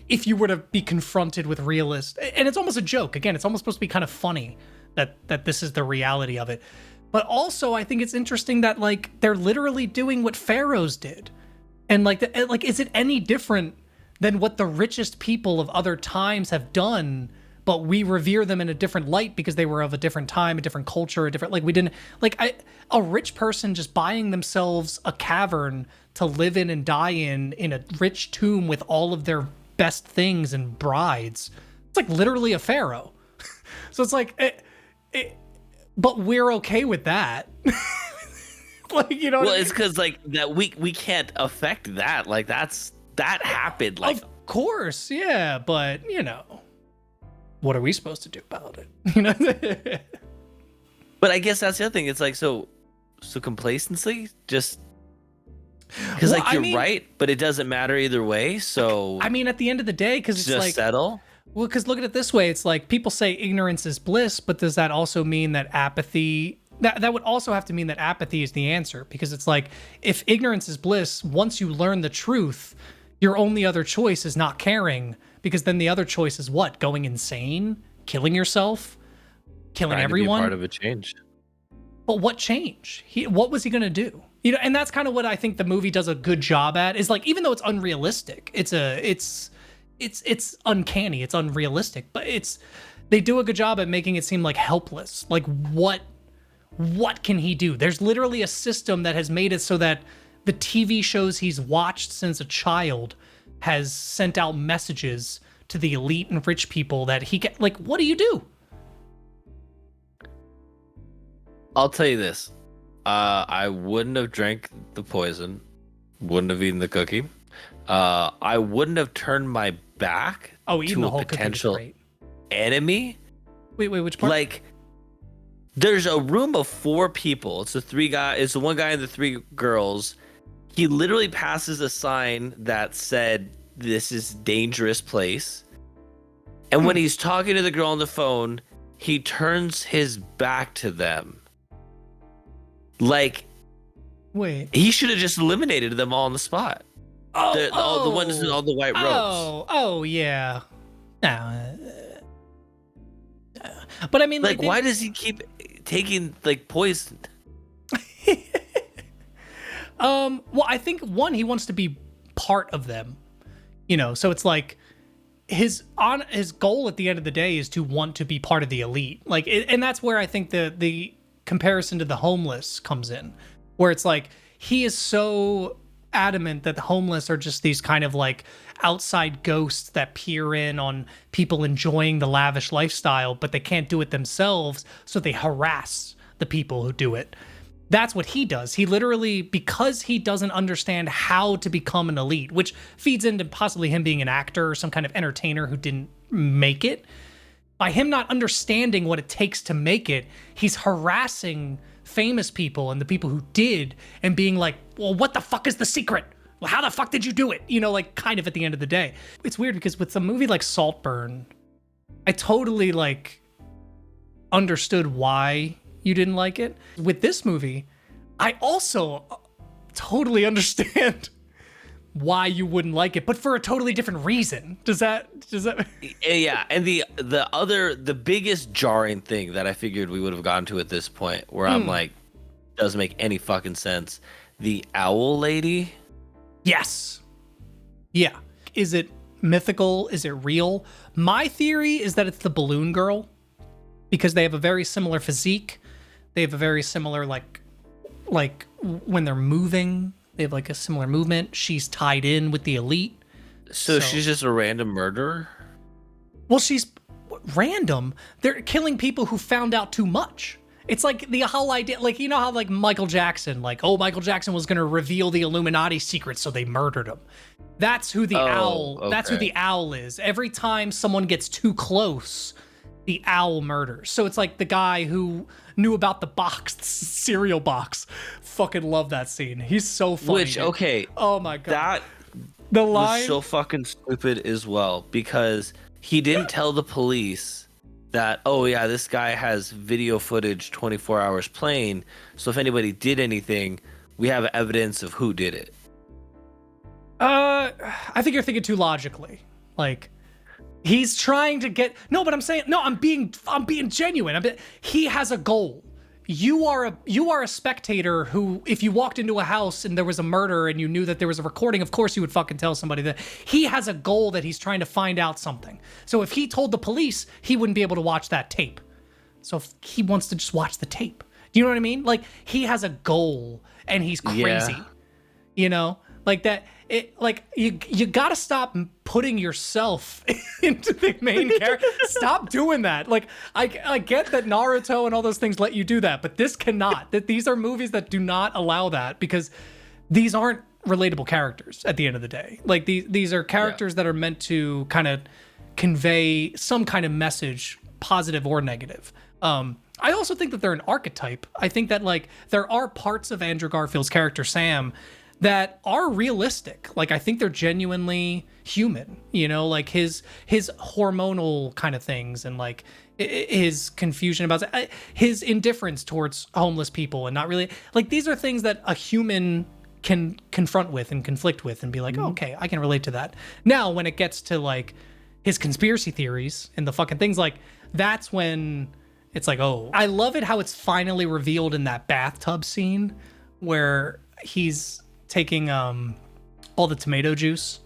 if you were to be confronted with realist, and it's almost a joke. Again, it's almost supposed to be kind of funny that this is the reality of it. But also, I think it's interesting that like they're literally doing what pharaohs did, and like is it any different than what the richest people of other times have done? But we revere them in a different light because they were of a different time, a different culture, a rich person just buying themselves a cavern to live in and die in a rich tomb with all of their best things and brides. It's like literally a pharaoh. So it's like, but we're okay with that. Like, you know. Well, it's because like that we can't affect that. Like that happened. Like, of course, yeah, but you know. What are we supposed to do about it? You know. But I guess that's the other thing. It's like so complacency, just because you're right, but it doesn't matter either way. So I mean, at the end of the day, because it's just like settle. Well, because look at it this way: it's like people say ignorance is bliss, but does that also mean that apathy? That would also have to mean that apathy is the answer, because it's like if ignorance is bliss, once you learn the truth, your only other choice is not caring. Because then the other choice is what? Going insane? Killing yourself? Killing everyone? To be part of a change. But what change? What was he going to do? You know, and that's kind of what I think the movie does a good job at. Is like, even though it's unrealistic, it's uncanny, it's unrealistic, but they do a good job at making it seem like helpless. Like what can he do? There's literally a system that has made it so that the TV shows he's watched since a child has sent out messages to the elite and rich people that he get. Like, what do you do? I'll tell you this. I wouldn't have drank the poison. Wouldn't have eaten the cookie. I wouldn't have turned my back to a potential enemy. Wait, which part? Like, there's a room of 4 people. It's the one guy and the 3 girls. He literally passes a sign that said, "This is dangerous place." And when he's talking to the girl on the phone, he turns his back to them. Like, wait, he should have just eliminated them all on the spot. The ones in all the white robes. Oh, yeah. But I mean, Like, why does he keep taking like poison? Well, I think one, he wants to be part of them, so it's like his goal at the end of the day is to want to be part of the elite. Like, and that's where I think the comparison to the homeless comes in, where it's like he is so adamant that the homeless are just these kind of like outside ghosts that peer in on people enjoying the lavish lifestyle, but they can't do it themselves, so they harass the people who do it. That's what he does. He literally, because he doesn't understand how to become an elite, which feeds into possibly him being an actor or some kind of entertainer who didn't make it. By him not understanding what it takes to make it, he's harassing famous people and the people who did and being like, well, what the fuck is the secret? Well, how the fuck did you do it? Like kind of at the end of the day. It's weird because with a movie like Saltburn, I totally like understood why you didn't like it. With this movie, I also totally understand why you wouldn't like it, but for a totally different reason. Does that? Yeah, and the biggest jarring thing that I figured we would have gotten to at this point, where I'm like, doesn't make any fucking sense. The owl lady. Yes. Yeah. Is it mythical? Is it real? My theory is that it's the balloon girl, because they have a very similar physique. They have a very similar like when they're moving, they have like a similar movement. She's tied in with the elite. So she's just a random murderer? Well, she's random. They're killing people who found out too much. It's like the whole idea, like, how like Michael Jackson, like, oh, Michael Jackson was going to reveal the Illuminati secret, so they murdered him. That's who the owl, okay. That's who the owl is. Every time someone gets too close, the owl murders. So it's like the guy who knew about the box, the cereal box. Fucking love that scene. He's so funny. Which, okay. Oh my God. The line was so fucking stupid as well, because he didn't tell the police that, oh yeah, this guy has video footage 24 hours playing, so if anybody did anything, we have evidence of who did it. I think you're thinking too logically. Like, he's trying to get but I'm saying I'm being genuine. He has a goal. You are a spectator who, if you walked into a house and there was a murder and you knew that there was a recording, of course you would fucking tell somebody that. He has a goal that he's trying to find out something. So if he told the police, he wouldn't be able to watch that tape. So if he wants to just watch the tape. Do you know what I mean? Like, he has a goal and he's crazy. Yeah. Like that. It, like, you gotta stop putting yourself into the main character. Stop doing that. Like, I get that Naruto and all those things let you do that, but this cannot. That these are movies that do not allow that, because these aren't relatable characters at the end of the day. Like, these are characters that are meant to kind of convey some kind of message, positive or negative. I also think that they're an archetype. I think that, like, there are parts of Andrew Garfield's character Sam that are realistic. Like, I think they're genuinely human, like his hormonal kind of things, and like his confusion about his indifference towards homeless people, and not really, like, these are things that a human can confront with and conflict with and be like, oh, okay, I can relate to that. Now, when it gets to like his conspiracy theories and the fucking things, like, that's when it's like, oh, I love it how it's finally revealed in that bathtub scene where he's taking all the tomato juice,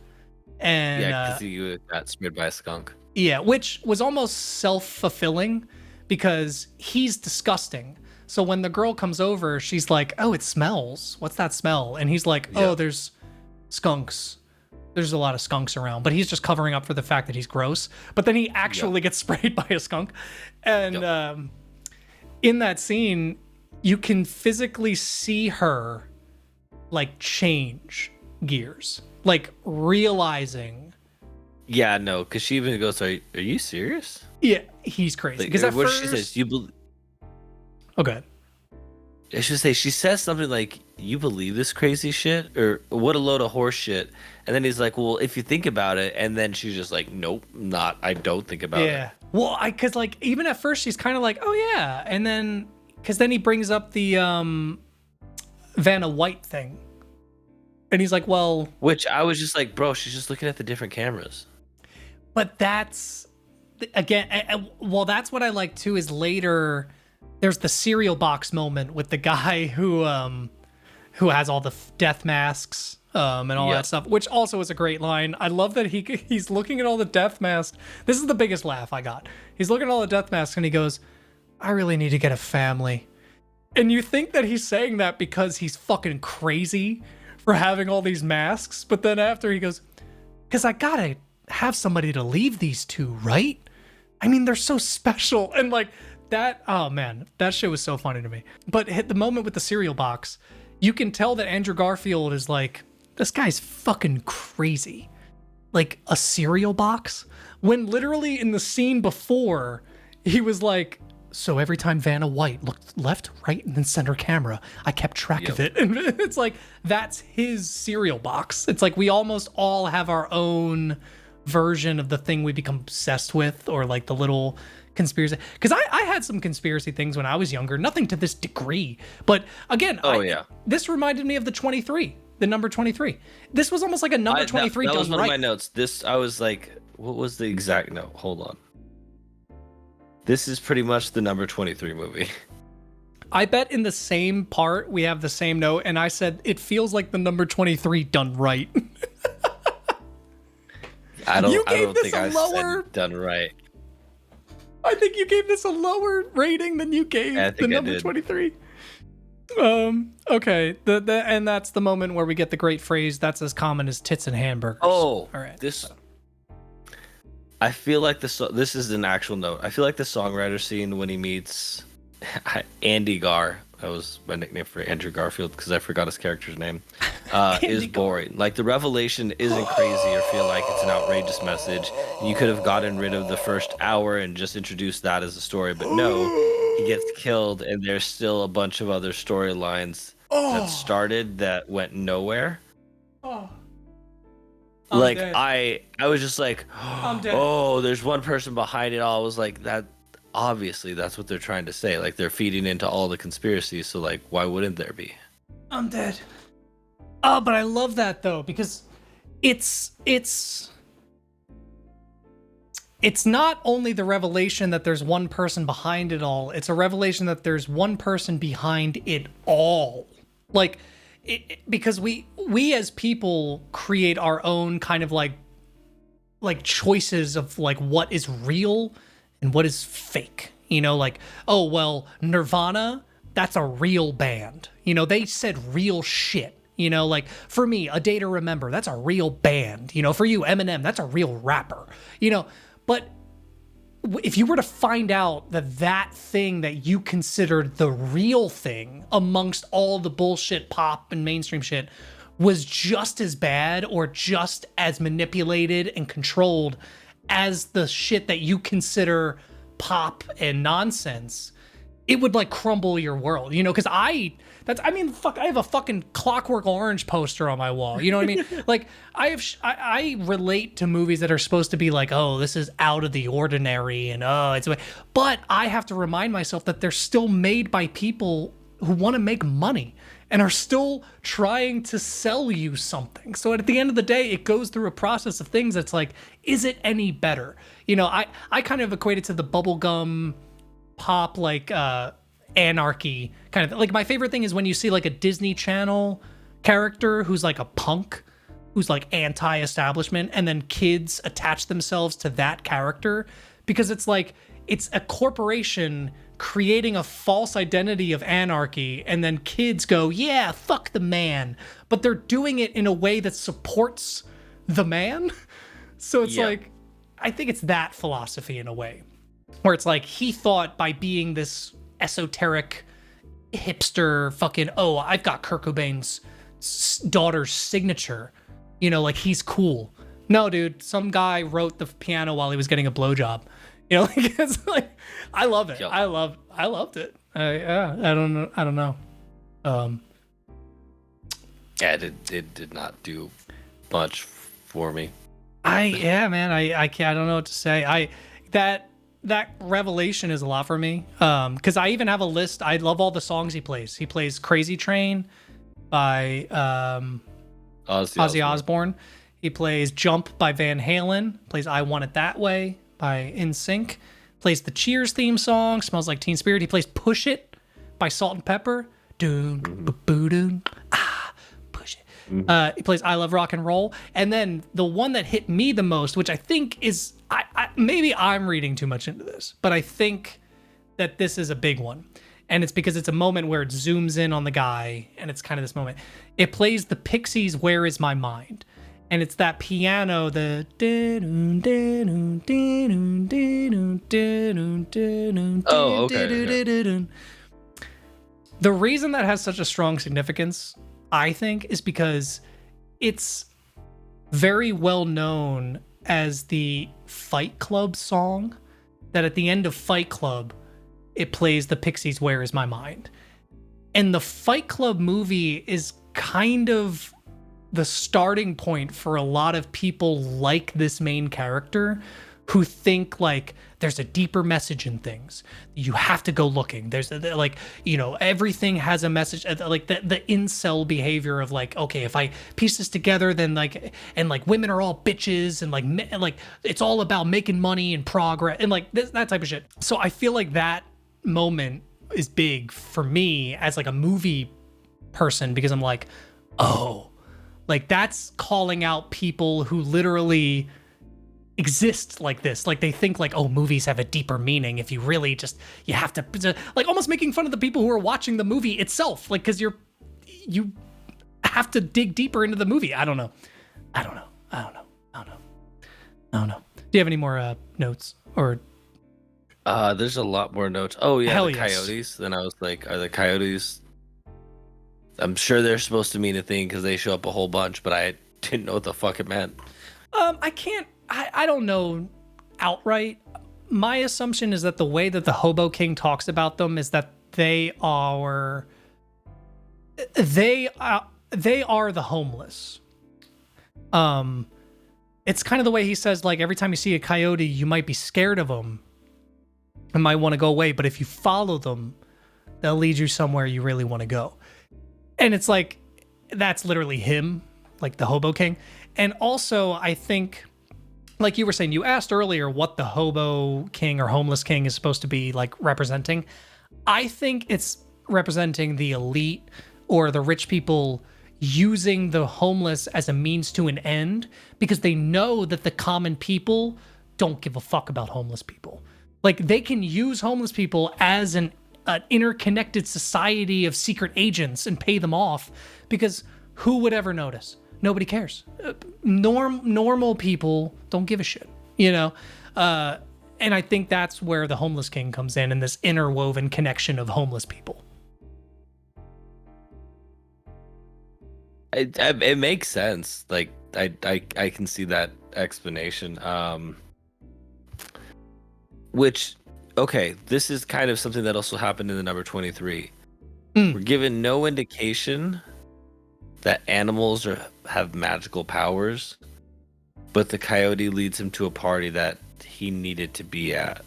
and because he got smeared by a skunk. Yeah, which was almost self-fulfilling, because he's disgusting. So when the girl comes over, she's like, oh, it smells. What's that smell? And he's like, oh, there's skunks. There's a lot of skunks around, but he's just covering up for the fact that he's gross. But then he actually gets sprayed by a skunk. And in that scene, you can physically see her like change gears, like realizing. Yeah, no, because she even goes, "Are you serious?" Yeah, he's crazy. Because like, at what first, she says, "You believe." Oh, good. I should say she says something like, "You believe this crazy shit?" or "What a load of horse shit." And then he's like, "Well, if you think about it," and then she's just like, "Nope, not. I don't think about it." Yeah. Well, because like even at first she's kind of like, "Oh yeah," and then because then he brings up the Vanna White thing. And he's like, well... Which I was just like, bro, she's just looking at the different cameras. But that's again, well, that's what I like too. Is later, there's the cereal box moment with the guy who has all the death masks and all that stuff, which also is a great line. I love that he's looking at all the death masks. This is the biggest laugh I got. He's looking at all the death masks and he goes, "I really need to get a family." And you think that he's saying that because he's fucking crazy for having all these masks, but then after he goes, "Because I gotta have somebody to leave these to, right? I mean, they're so special." And like that, oh man, that shit was so funny to me. But hit the moment with the cereal box, you can tell that Andrew Garfield is like, this guy's fucking crazy. Like, a cereal box? When literally in the scene before, he was like, "So every time Vanna White looked left, right, and then center camera, I kept track of it." And it's like, that's his cereal box. It's like we almost all have our own version of the thing we become obsessed with, or like the little conspiracy. Because I had some conspiracy things when I was younger, nothing to this degree. But again, this reminded me of the 23. The number 23. This was almost like a number 23 that done was one right. of my notes. I was like, what was the exact note? Hold on. This is pretty much the number 23 movie. I bet in the same part we have the same note, and I said it feels like the number 23 done right. I don't think I said done right. I think you gave this a lower rating than you gave the number 23. Okay. And that's the moment where we get the great phrase, "That's as common as tits and hamburgers." Oh, all right. I feel like this is an actual note. I feel like the songwriter scene when he meets Andy Gar, that was my nickname for Andrew Garfield because I forgot his character's name, is boring. Like, the revelation isn't crazy or feel like it's an outrageous message. You could have gotten rid of the first hour and just introduced that as a story, but no, he gets killed and there's still a bunch of other storylines that started that went nowhere. Like, I was just like, oh, there's one person behind it all. I was like, that obviously that's what they're trying to say. Like, they're feeding into all the conspiracies, so like, why wouldn't there be? I'm dead. Oh, but I love that though, because it's not only the revelation that there's one person behind it all, it's a revelation that there's one person behind it all. Like, because we as people create our own kind of like choices of like what is real and what is fake. You know, like, oh, well, Nirvana, that's a real band. You know, they said real shit. You know, like, for me, A Day to Remember, that's a real band. You know, for you, Eminem, that's a real rapper. You know, but if you were to find out that thing that you considered the real thing amongst all the bullshit pop and mainstream shit was just as bad or just as manipulated and controlled as the shit that you consider pop and nonsense, it would like crumble your world, you know? Because I have a fucking Clockwork Orange poster on my wall. You know what I mean? Like, I relate to movies that are supposed to be like, oh, this is out of the ordinary and but I have to remind myself that they're still made by people who want to make money and are still trying to sell you something. So at the end of the day, it goes through a process of things that's like, is it any better? You know, I kind of equate it to the bubblegum pop, like, anarchy kind of like. My favorite thing is when you see like a Disney Channel character who's like a punk, who's like anti-establishment, and then kids attach themselves to that character because it's like it's a corporation creating a false identity of anarchy, and then kids go, yeah, fuck the man, but they're doing it in a way that supports the man. So it's like, I think it's that philosophy in a way where it's like he thought by being this esoteric hipster fucking, oh, I've got Kurt Cobain's daughter's signature, you know, like he's cool. No, dude, some guy wrote the piano while he was getting a blowjob. You know, like, it's like, I love it. Yep. I loved it. I don't know. Yeah, it did not do much for me. I don't know what to say. That revelation is a lot for me. Because I even have a list. I love all the songs he plays. He plays Crazy Train by Ozzy Osbourne. He plays Jump by Van Halen. Plays I Want It That Way by NSYNC. Plays the Cheers theme song, Smells Like Teen Spirit. He plays Push It by Salt and Pepper. Doon, ba-boo-doon, push it. He plays I Love Rock and Roll. And then the one that hit me the most, which I think is, maybe I'm reading too much into this, but I think that this is a big one. And it's because it's a moment where it zooms in on the guy, and it's kind of this moment. It plays the Pixies' Where Is My Mind? And it's that piano, the... Oh, okay. The reason that has such a strong significance, I think, is because it's very well known as the Fight Club song, that at the end of Fight Club, it plays the Pixies' Where Is My Mind? And the Fight Club movie is kind of the starting point for a lot of people like this main character who think like there's a deeper message in things. You have to go looking. There's like, you know, everything has a message, like the incel behavior of like, okay, if I piece this together, then like, and like women are all bitches and like it's all about making money and progress and like that type of shit. So I feel like that moment is big for me as like a movie person because I'm like, oh, like that's calling out people who literally exist like this. Like they think like, oh, movies have a deeper meaning if you really just, you have to, like almost making fun of the people who are watching the movie itself. Like, cause you have to dig deeper into the movie. I don't know. Do you have any more notes or? There's a lot more notes. Oh yeah, Hell the yes. coyotes. Then I was like, are the coyotes? I'm sure they're supposed to mean a thing because they show up a whole bunch, but I didn't know what the fuck it meant. I don't know outright. My assumption is that the way that the Hobo King talks about them is that they are the homeless. It's kind of the way he says, like, every time you see a coyote, you might be scared of them and might want to go away, but if you follow them, they'll lead you somewhere you really want to go. And it's like, that's literally him, like the Hobo King. And also, I think, like you were saying, you asked earlier what the Hobo King or Homeless King is supposed to be like representing. I think it's representing the elite or the rich people using the homeless as a means to an end because they know that the common people don't give a fuck about homeless people. Like they can use homeless people as an interconnected society of secret agents and pay them off because who would ever notice? Nobody cares. Normal people don't give a shit, you know? And I think that's where the Homeless King comes in this interwoven connection of homeless people. It makes sense. Like I can see that explanation. Which, okay, this is kind of something that also happened in the number 23. We're given no indication that animals have magical powers, but the coyote leads him to a party that he needed to be at.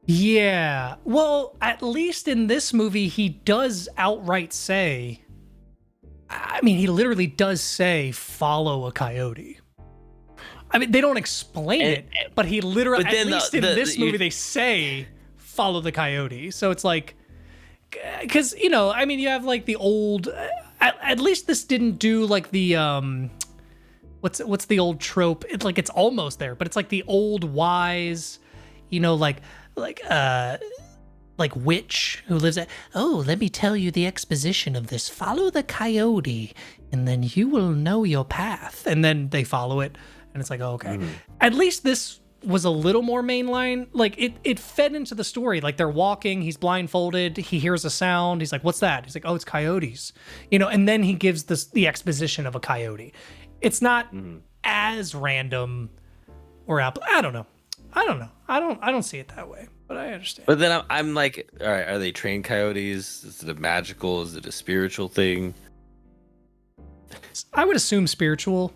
Yeah. Well, at least in this movie, he does outright say, I mean, he literally does say, follow a coyote. I mean, they don't explain it, but he literally, at least in this movie, they say, follow the coyote. So it's like, because, you know, I mean, you have like the old, at least this didn't do like the, what's the old trope? It's like, it's almost there, but it's like the old wise, you know, like witch who lives at, oh, let me tell you the exposition of this. Follow the coyote and then you will know your path. And then they follow it. And it's like, oh, okay. At least this was a little more mainline. Like it fed into the story. Like they're walking, he's blindfolded, he hears a sound. He's like, what's that? He's like, oh, it's coyotes. You know, and then he gives the exposition of a coyote. It's not as random or I don't know. I don't see it that way, but I understand. But then I'm like, all right, are they trained coyotes? Is it a magical? Is it a spiritual thing? I would assume spiritual.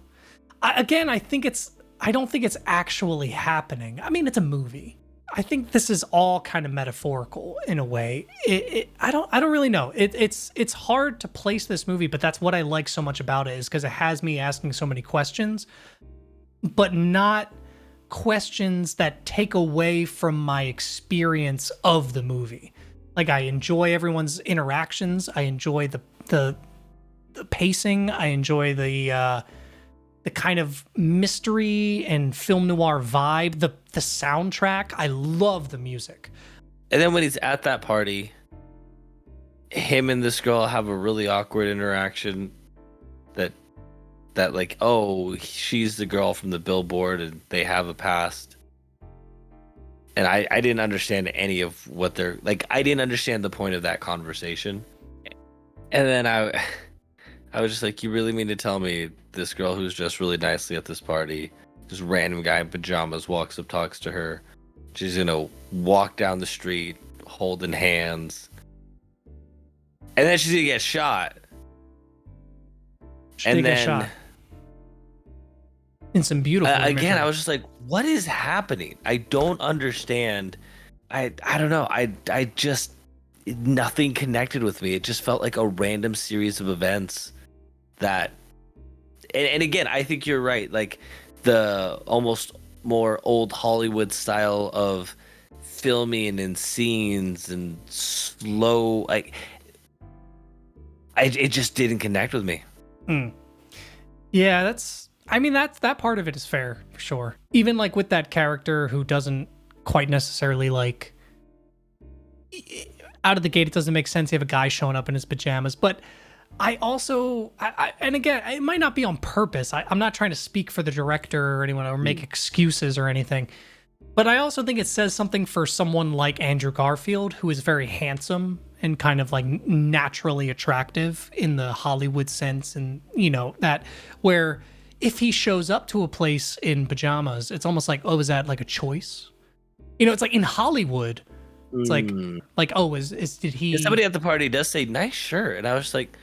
I don't think it's actually happening. I mean, it's a movie. I think this is all kind of metaphorical in a way. I don't really know. It's hard to place this movie, but that's what I like so much about it is because it has me asking so many questions, but not questions that take away from my experience of the movie. Like, I enjoy everyone's interactions. I enjoy the pacing. I enjoy the kind of mystery and film noir vibe. The soundtrack. I love the music. And then when he's at that party, him and this girl have a really awkward interaction. That like, oh, she's the girl from the billboard and they have a past. And I didn't understand any of what they're like. I didn't understand the point of that conversation. And then I was just like, you really mean to tell me this girl who's dressed really nicely at this party, this random guy in pajamas walks up, talks to her. She's gonna walk down the street holding hands. And then she's gonna get shot. She get shot. In some beautiful again, I was just like, what is happening? I don't understand. I don't know. I just, nothing connected with me. It just felt like a random series of events that, and again, I think you're right. Like the almost more old Hollywood style of filming and scenes and slow, like, it just didn't connect with me. Yeah, that part of it is fair, for sure. Even like with that character who doesn't quite necessarily like, out of the gate, it doesn't make sense. You have a guy showing up in his pajamas, but I also, and again, it might not be on purpose. I'm not trying to speak for the director or anyone or make excuses or anything, but I also think it says something for someone like Andrew Garfield, who is very handsome and kind of like naturally attractive in the Hollywood sense. And, you know, that where if he shows up to a place in pajamas, it's almost like, oh, is that like a choice? You know, it's like in Hollywood, it's like, oh, did he? Somebody at the party does say nice shirt, and I was just like,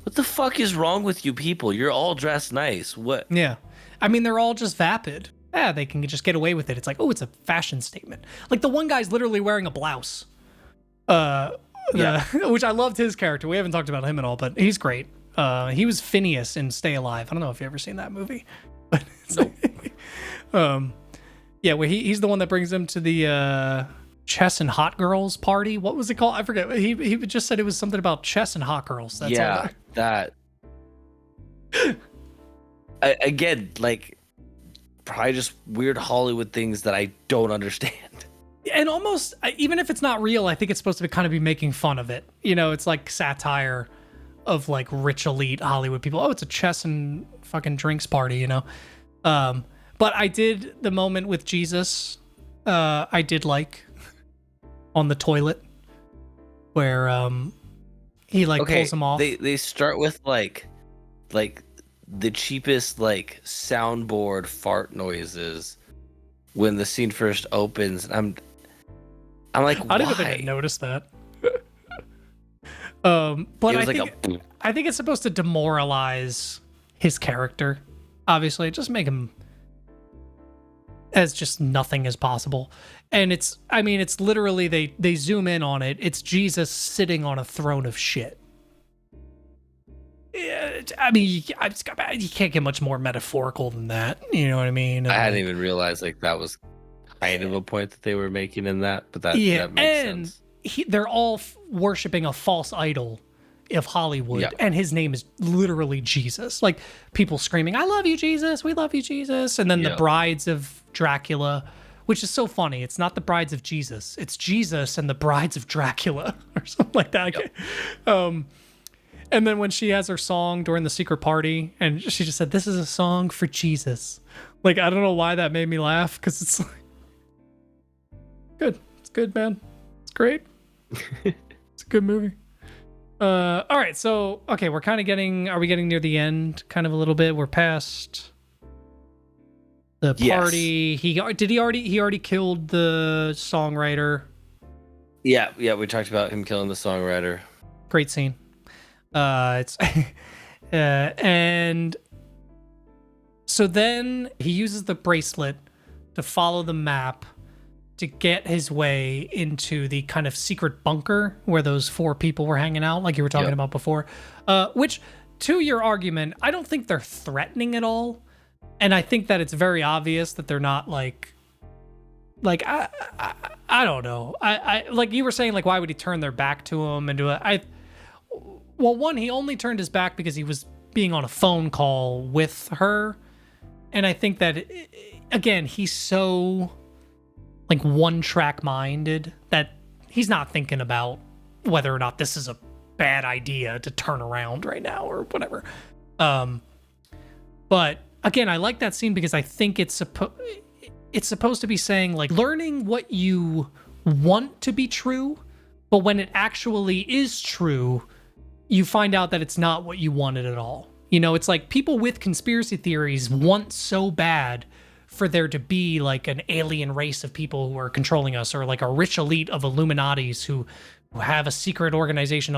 what the fuck is wrong with you people? You're all dressed nice. What? Yeah, I mean, they're all just vapid. Yeah, they can just get away with it. It's like, oh, it's a fashion statement. Like the one guy's literally wearing a blouse. Which I loved his character. We haven't talked about him at all, but he's great. He was Phineas in Stay Alive. I don't know if you've ever seen that movie, but yeah, where he's the one that brings him to the chess and hot girls party. What was it called? I forget. He just said it was something about chess and hot girls. That's all that. Again, like probably just weird Hollywood things that I don't understand. And almost, even if it's not real, I think it's supposed to kind of be making fun of it. You know, it's like satire of like rich elite Hollywood people. Oh, it's a chess and fucking drinks party, you know? But I did, the moment with Jesus, I did like on the toilet where he like pulls him off. They start with like the cheapest like soundboard fart noises when the scene first opens. And I'm like, why? I don't think I noticed that. But I think it's supposed to demoralize his character. Obviously, just make him as just nothing as possible. And it's literally they zoom in on it. It's Jesus sitting on a throne of shit. I mean, you can't get much more metaphorical than that. You know what I mean? I hadn't even realized like that was kind of a point that they were making in that, but that makes sense. They're all worshiping a false idol of Hollywood, and his name is literally Jesus. Like people screaming, "I love you, Jesus! We love you, Jesus!" And then the brides of Dracula, which is so funny. It's not the brides of Jesus; it's Jesus and the brides of Dracula, or something like that. Yep. And then when she has her song during the secret party, and she just said, "This is a song for Jesus." Like I don't know why that made me laugh, because it's like good. It's good, man. It's great. It's a good movie. All right, so okay, we're kind of are we getting near the end? Kind of a little bit. We're past the party. Yes. He already killed the songwriter. Yeah, we talked about him killing the songwriter. Great scene. It's and so then he uses the bracelet to follow the map to get his way into the kind of secret bunker where those 4 people were hanging out, like you were talking about before. Which, to your argument, I don't think they're threatening at all. And I think that it's very obvious that they're not like Like I don't know. I like you were saying, like, why would he turn their back to him and do it? Well, one, he only turned his back because he was being on a phone call with her, and I think that again, he's so like one track minded that he's not thinking about whether or not this is a bad idea to turn around right now or whatever. But again, I like that scene because I think it's supposed to be saying, like, learning what you want to be true, but when it actually is true, you find out that it's not what you wanted at all. You know, it's like people with conspiracy theories want so bad for there to be like an alien race of people who are controlling us, or like a rich elite of Illuminatis who have a secret organization.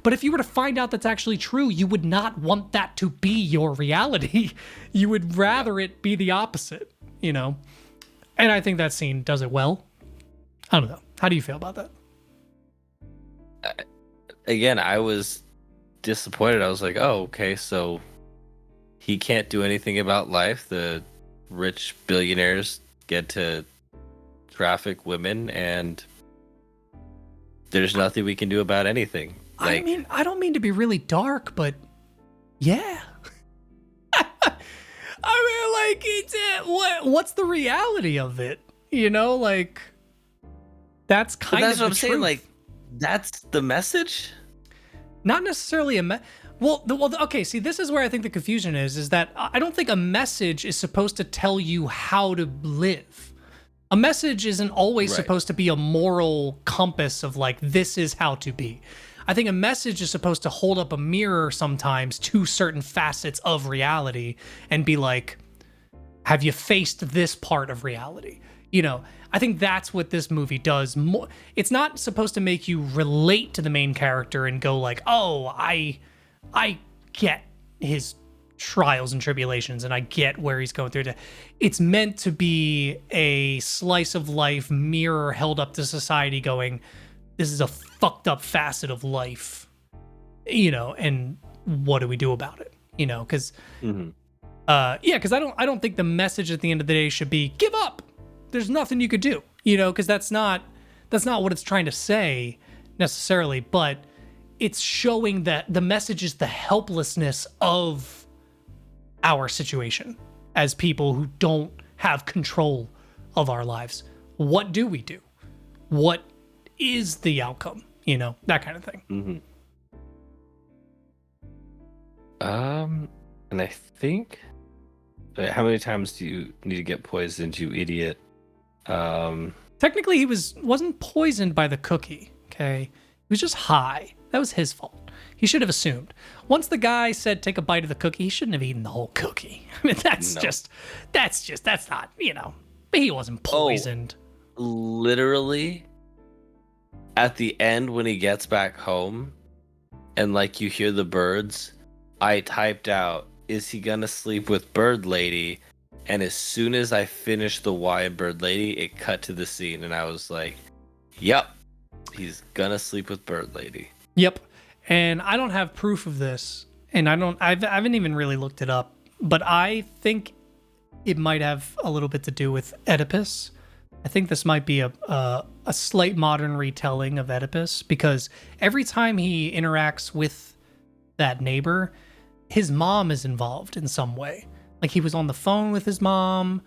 But if you were to find out that's actually true, you would not want that to be your reality. You would rather it be the opposite, you know? And I think that scene does it well. I don't know. How do you feel about that? Again, I was disappointed. I was like, oh, okay, so he can't do anything about life. The rich billionaires get to traffic women, and there's nothing we can do about anything. Like, I mean, I don't mean to be really dark, but yeah. I mean, like, it's what's the reality of it? You know, like, that's kind of that's what I'm saying. truth. Like, that's the message. Not necessarily okay, see, this is where I think the confusion is that I don't think a message is supposed to tell you how to live. A message isn't always supposed to be a moral compass of like, this is how to be. I think a message is supposed to hold up a mirror sometimes to certain facets of reality and be like, have you faced this part of reality? You know, I think that's what this movie does. It's not supposed to make you relate to the main character and go like, oh, I get his trials and tribulations and I get where he's going through. It's meant to be a slice of life mirror held up to society going, this is a fucked up facet of life, you know, and what do we do about it? You know, because because I don't think the message at the end of the day should be give up. There's nothing you could do, you know, because that's not what it's trying to say necessarily, but it's showing that the message is the helplessness of our situation as people who don't have control of our lives. What do we do? What is the outcome? You know, that kind of thing. And I think, how many times do you need to get poisoned, you idiot? Technically, he wasn't poisoned by the cookie. Okay, he was just high. That was his fault. He should have assumed. Once the guy said take a bite of the cookie, he shouldn't have eaten the whole cookie. I mean, that's not, you know. But he wasn't poisoned. Oh, literally, at the end when he gets back home, and like you hear the birds, I typed out, "Is he gonna sleep with Bird Lady?" And as soon as I finished the Y in Bird Lady, it cut to the scene, and I was like, "Yep, he's gonna sleep with Bird Lady." Yep. And I don't have proof of this, and I haven't even really looked it up, but I think it might have a little bit to do with Oedipus. I think this might be a slight modern retelling of Oedipus, because every time he interacts with that neighbor, his mom is involved in some way. Like, he was on the phone with his mom,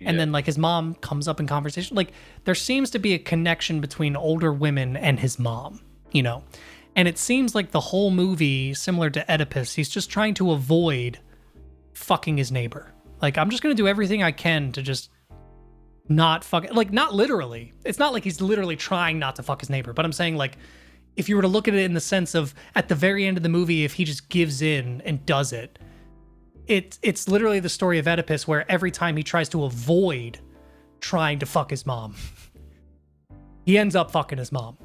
and then like his mom comes up in conversation. Like, there seems to be a connection between older women and his mom, you know? And it seems like the whole movie, similar to Oedipus, he's just trying to avoid fucking his neighbor. Like, I'm just going to do everything I can to just not fuck, like, not literally. It's not like he's literally trying not to fuck his neighbor, but I'm saying, like, if you were to look at it in the sense of at the very end of the movie, if he just gives in and does it, it's literally the story of Oedipus, where every time he tries to avoid trying to fuck his mom, he ends up fucking his mom.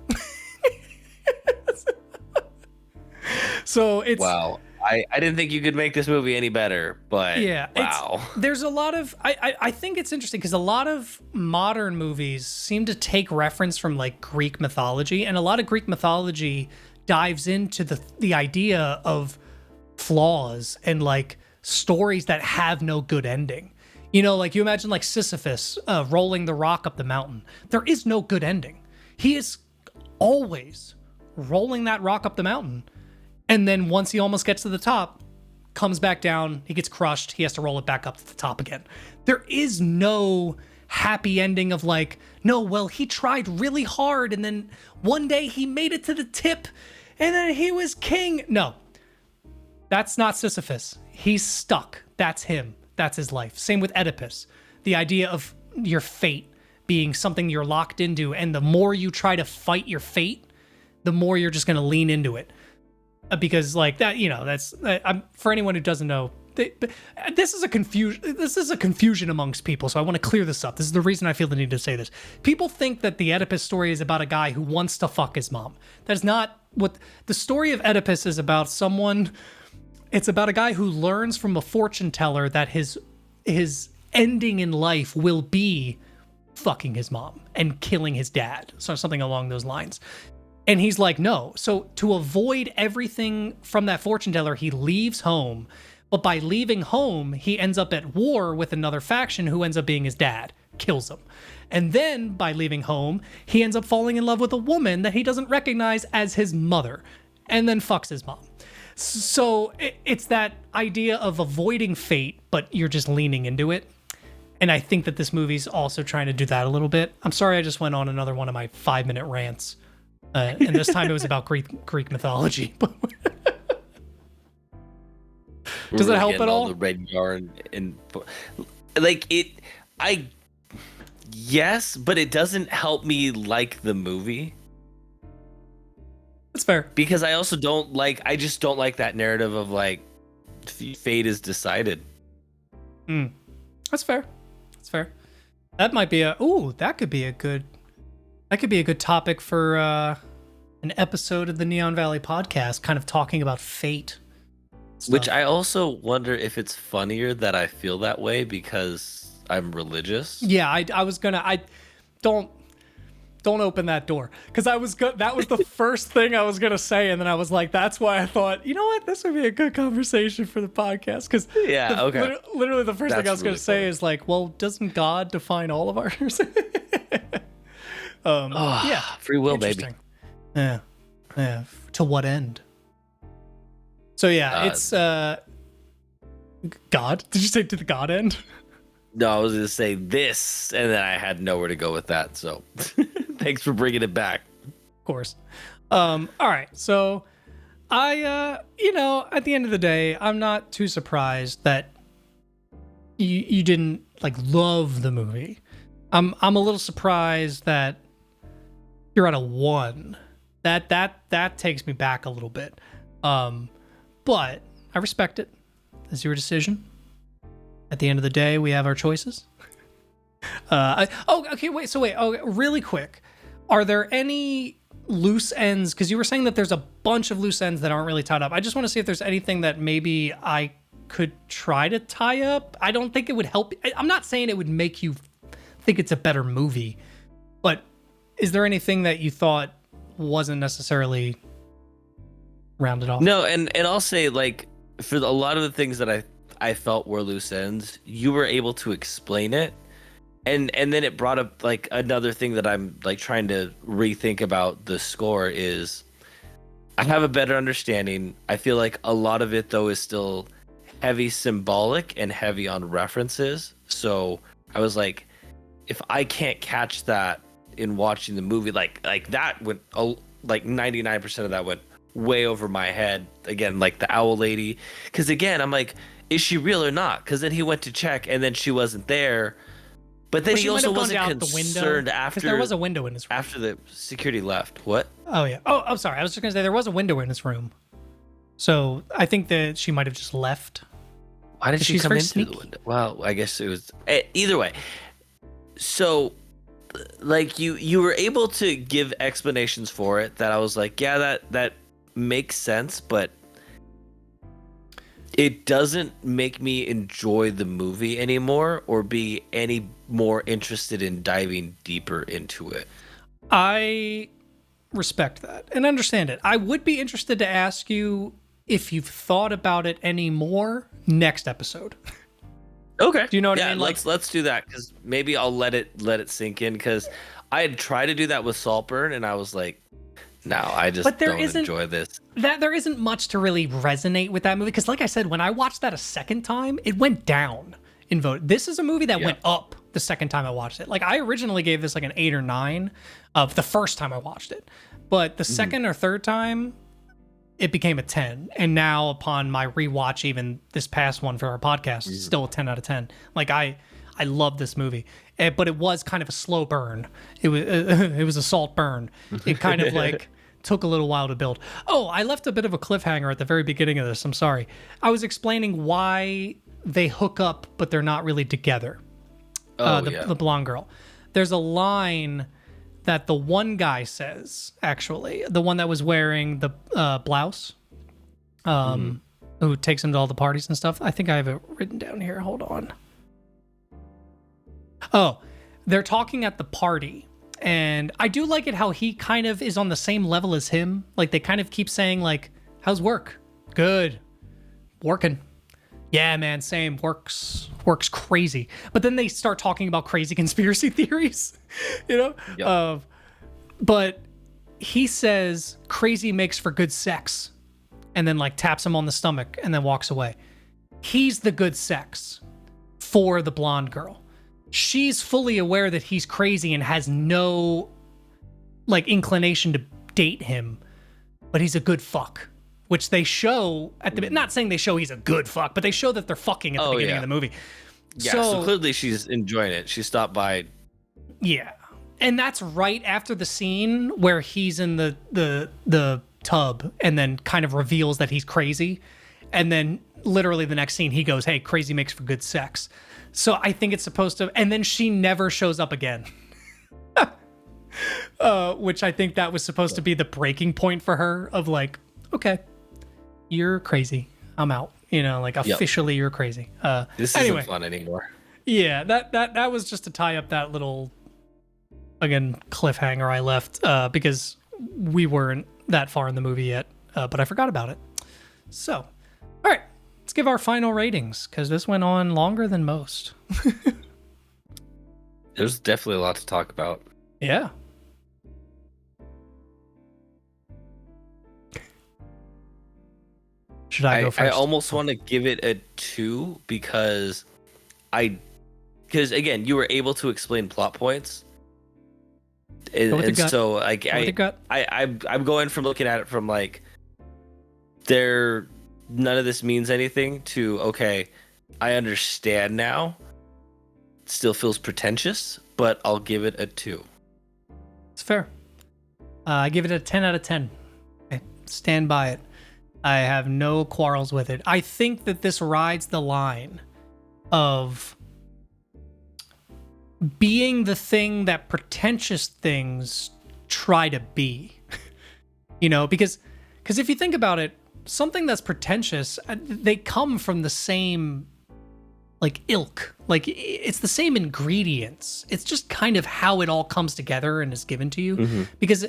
So it's wow. I didn't think you could make this movie any better, but yeah, wow. There's a lot of I think it's interesting because a lot of modern movies seem to take reference from like Greek mythology, and a lot of Greek mythology dives into the idea of flaws and like stories that have no good ending. You know, like you imagine like Sisyphus rolling the rock up the mountain. There is no good ending. He is always rolling that rock up the mountain. And then once he almost gets to the top, comes back down, he gets crushed, he has to roll it back up to the top again. There is no happy ending of like, no, well, he tried really hard and then one day he made it to the tip and then he was king. No, that's not Sisyphus. He's stuck. That's him. That's his life. Same with Oedipus. The idea of your fate being something you're locked into, and the more you try to fight your fate, the more you're just going to lean into it. Because like that, you know, that's for anyone who doesn't know, this is a confusion. This is a confusion amongst people. So I want to clear this up. This is the reason I feel the need to say this. People think that the Oedipus story is about a guy who wants to fuck his mom. That's not what the story of Oedipus is about. It's about a guy who learns from a fortune teller that his ending in life will be fucking his mom and killing his dad. So something along those lines. And he's like, no. So to avoid everything from that fortune teller, he leaves home. But by leaving home, he ends up at war with another faction who ends up being his dad, kills him. And then by leaving home, he ends up falling in love with a woman that he doesn't recognize as his mother, and then fucks his mom. So it's that idea of avoiding fate, but you're just leaning into it. And I think that this movie's also trying to do that a little bit. I'm sorry I just went on another one of my 5-minute rants. And this time it was about Greek mythology. Does that help at all? The red yarn and like it, yes, but it doesn't help me like the movie. That's fair. Because I also I just don't like that narrative of like fate is decided. That's fair. That's fair. That might be that could be a good topic for an episode of the Neon Valley podcast, kind of talking about fate. Stuff. Which I also wonder if it's funnier that I feel that way because I'm religious. Yeah, I don't open that door, because that was the first thing I was gonna say, and then I was like, that's why I thought, you know what, this would be a good conversation for the podcast, because literally the first thing I was gonna say is like, well, doesn't God define all of ours? Yeah, free will, baby. Yeah. To what end? So yeah, it's God. Did you say to the God end? No, I was gonna say this, and then I had nowhere to go with that. So, thanks for bringing it back. Of course. All right. So, I, at the end of the day, I'm not too surprised that you didn't like love the movie. I'm a little surprised that you're at a 1. That takes me back a little bit. But I respect it. It's your decision. At the end of the day, we have our choices. Really quick. Are there any loose ends? Because you were saying that there's a bunch of loose ends that aren't really tied up. I just want to see if there's anything that maybe I could try to tie up. I don't think it would help. I'm not saying it would make you think it's a better movie, but is there anything that you thought wasn't necessarily rounded off? No, and I'll say, like, for a lot of the things that I felt were loose ends, you were able to explain it, and then it brought up like another thing that I'm like trying to rethink about the score is I have a better understanding. I feel like a lot of it though is still heavy symbolic and heavy on references. So I was like, if I can't catch that in watching the movie, like that went like 99% of that went way over my head. Again, like the owl lady, because again I'm like, is she real or not? Because then he went to check and then she wasn't there. But then he also wasn't concerned after there was a window in his room. After the security left. What? Oh yeah. Oh, I'm sorry. I was just gonna say there was a window in his room. So I think that she might have just left. Why did she come into the window? Well, I guess it was either way. So like you were able to give explanations for it that I was like, yeah, that makes sense, but it doesn't make me enjoy the movie anymore or be any more interested in diving deeper into it. I respect that and understand it. I would be interested to ask you if you've thought about it any more next episode. Okay. Do you know what I Yeah, mean? let's do that because maybe I'll let it sink in because I had tried to do that with Saltburn and I was like, no, I just But don't enjoy this. there isn't much to really resonate with that movie because, like I said, when I watched that a second time, it went down in vote. This is a movie that went up the second time I watched it. Like I originally gave this like an 8 or 9 of the first time I watched it, but the second or third time, it became a 10. And now upon my rewatch, even this past one for our podcast, it's still a 10 out of 10. Like I love this movie, but it was kind of a slow burn. It was a salt burn. It kind of like took a little while to build. Oh, I left a bit of a cliffhanger at the very beginning of this. I'm sorry. I was explaining why they hook up, but they're not really together. The blonde girl. There's a line that the one guy says, actually, the one that was wearing the blouse, who takes him to all the parties and stuff. I think I have it written down here. Hold on. Oh, they're talking at the party. And I do like it how he kind of is on the same level as him. Like, they kind of keep saying, like, how's work? Good. Working. Yeah, man, same. Works crazy. But then they start talking about crazy conspiracy theories, you know? Yep. But he says crazy makes for good sex and then like taps him on the stomach and then walks away. He's the good sex for the blonde girl. She's fully aware that he's crazy and has no like inclination to date him, but he's a good fuck. Which they show at the, not saying they show he's a good fuck, but they show that they're fucking at the beginning of the movie. Yeah, so clearly she's enjoying it. She stopped by. Yeah. And that's right after the scene where he's in the tub and then kind of reveals that he's crazy. And then literally the next scene, he goes, hey, crazy makes for good sex. So I think it's supposed to, and then she never shows up again. Which I think that was supposed to be the breaking point for her of like, okay, you're crazy. I'm out. You know, like officially you're crazy. This anyway, isn't fun anymore. Yeah, that was just to tie up that little, again, cliffhanger I left because we weren't that far in the movie yet, but I forgot about it. So, all right, let's give our final ratings because this went on longer than most. There's definitely a lot to talk about. Yeah. Should I go first? I almost want to give it a 2 because again, you were able to explain plot points. And so like I'm going from looking at it from like none of this means anything to okay, I understand now. It still feels pretentious, but I'll give it a 2. It's fair. I give it a 10 out of 10. I stand by it. I have no quarrels with it. I think that this rides the line of being the thing that pretentious things try to be. You know, because if you think about it, something that's pretentious, they come from the same like ilk. Like it's the same ingredients. It's just kind of how it all comes together and is given to you. Mm-hmm. Because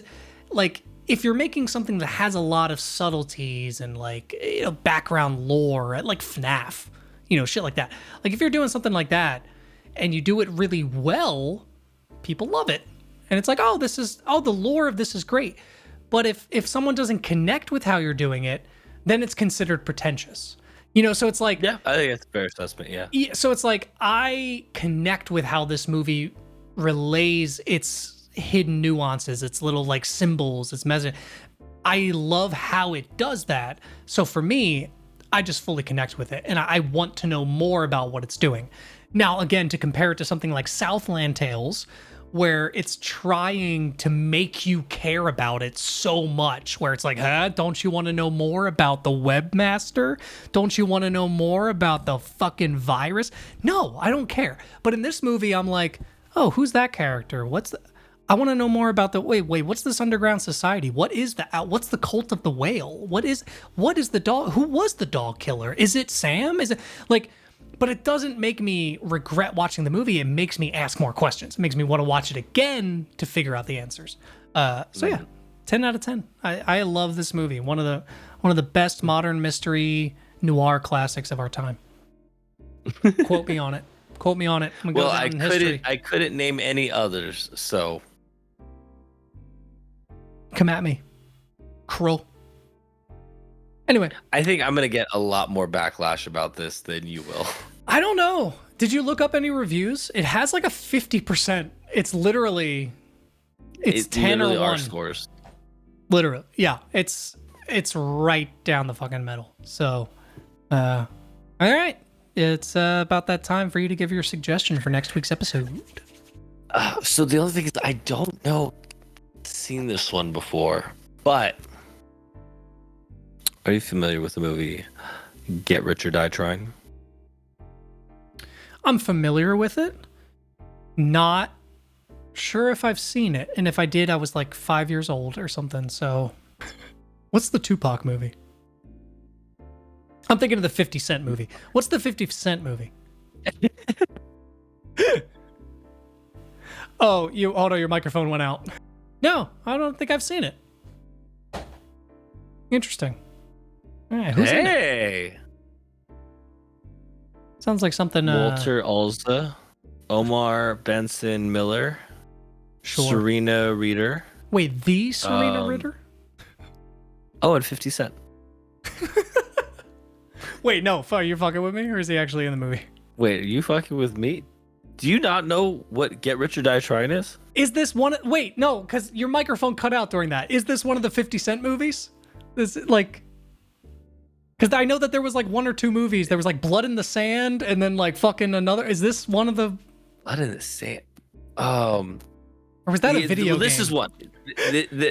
like if you're making something that has a lot of subtleties and like, you know, background lore, like FNAF, you know, shit like that. Like if you're doing something like that and you do it really well, people love it. And it's like, the lore of this is great. But if someone doesn't connect with how you're doing it, then it's considered pretentious. You know, so it's like... Yeah, I think that's a fair assessment, yeah. So it's like, I connect with how this movie relays its hidden nuances, its little like symbols, its message. I love how it does that. So for me, I just fully connect with it and I want to know more about what it's doing. Now, again, to compare it to something like Southland Tales, where it's trying to make you care about it so much, where it's like, don't you want to know more about the webmaster? Don't you want to know more about the fucking virus? No, I don't care. But in this movie, I'm like, oh, who's that character? I want to know more about wait, what's this underground society? What's the cult of the whale? What is the dog? Who was the dog killer? Is it Sam? Is it like, but it doesn't make me regret watching the movie. It makes me ask more questions. It makes me want to watch it again to figure out the answers. So yeah, 10 out of 10. I love this movie. One of the best modern mystery noir classics of our time. Quote me on it. Quote me on it. I'm gonna Well, go down in history. I couldn't name any others, so Come at me. Cruel. Anyway, I think I'm gonna get a lot more backlash about this than you will. I don't know. Did you look up any reviews? It has like a 50%. It's literally, it's 10 literally or 1. our scores. Literally, yeah. It's right down the fucking middle. So, all right. It's about that time for you to give your suggestion for next week's episode. So the only thing is, I don't know, seen this one before, but are you familiar with the movie Get Rich or Die Trying? I'm familiar with it. Not sure if I've seen it. And if I did, I was like 5 years old or something. So, what's the Tupac movie? I'm thinking of the 50 Cent movie. What's the 50 Cent movie? Oh, no, your microphone went out. No, I don't think I've seen it. Interesting. All right, who's in it? Hey! Sounds like something. Walter Alza, Omar Benson Miller, Sure. Serena Reader. Wait, the Serena Ritter? Oh, and 50 Cent. Wait, no, you're fucking with me, or is he actually in the movie? Wait, are you fucking with me? Do you not know what Get Rich or Die Trying is? Is this one? Wait, no, because your microphone cut out during that. Is this one of the 50 Cent movies? This like, because I know that there was like 1 or 2 movies. There was like Blood in the Sand, and then like fucking another. Is this one of the? Blood in the Sand. Or was that a video game? This is one.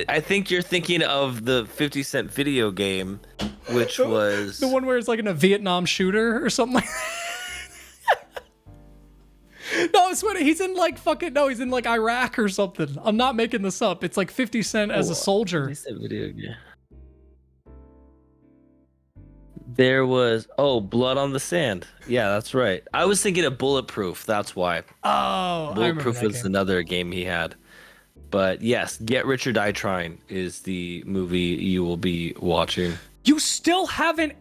I think you're thinking of the 50 Cent video game, which was the one where it's like in a Vietnam shooter or something like that. No, I swear he's in like fucking he's in like Iraq or something. I'm not making this up. It's like 50 Cent as a soldier. 50 Cent video game. There was Blood on the Sand. Yeah, that's right. I was thinking of Bulletproof. That's why. Oh, Bulletproof was game. another game he had. But yes, Get Rich or Die Trying is the movie you will be watching. You still haven't.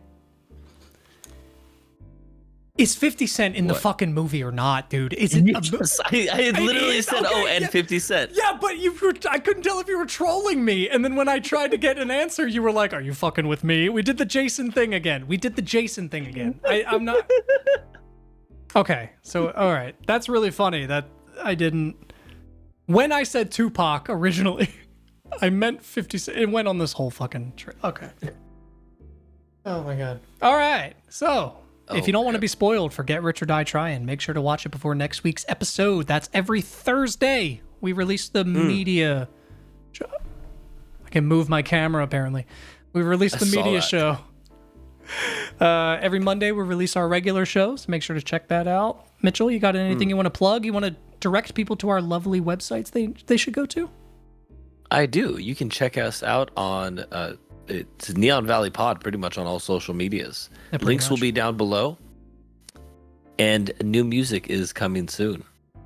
Is 50 Cent in the fucking movie or not, dude? Is it? Yes, I literally said, okay, and yeah. 50 Cent. Yeah, but I couldn't tell if you were trolling me. And then when I tried to get an answer, you were like, "Are you fucking with me?" We did the Jason thing again. I'm not. Okay, so all right, that's really funny that I didn't. When I said Tupac originally, I meant 50 Cent. It went on this whole fucking trip. Okay. Oh my god. All right, so. If you don't want to be spoiled for Get Rich or Die Trying, make sure to watch it before next week's episode. That's every Thursday. We release the media show. I can move my camera, apparently. We release the media show. Every Monday, we release our regular shows. Make sure to check that out. Mitchell, you got anything you want to plug? You want to direct people to our lovely websites they should go to? I do. You can check us out on... it's Neon Valley Pod pretty much on all social medias. Yeah, Links will be down below. And new music is coming soon.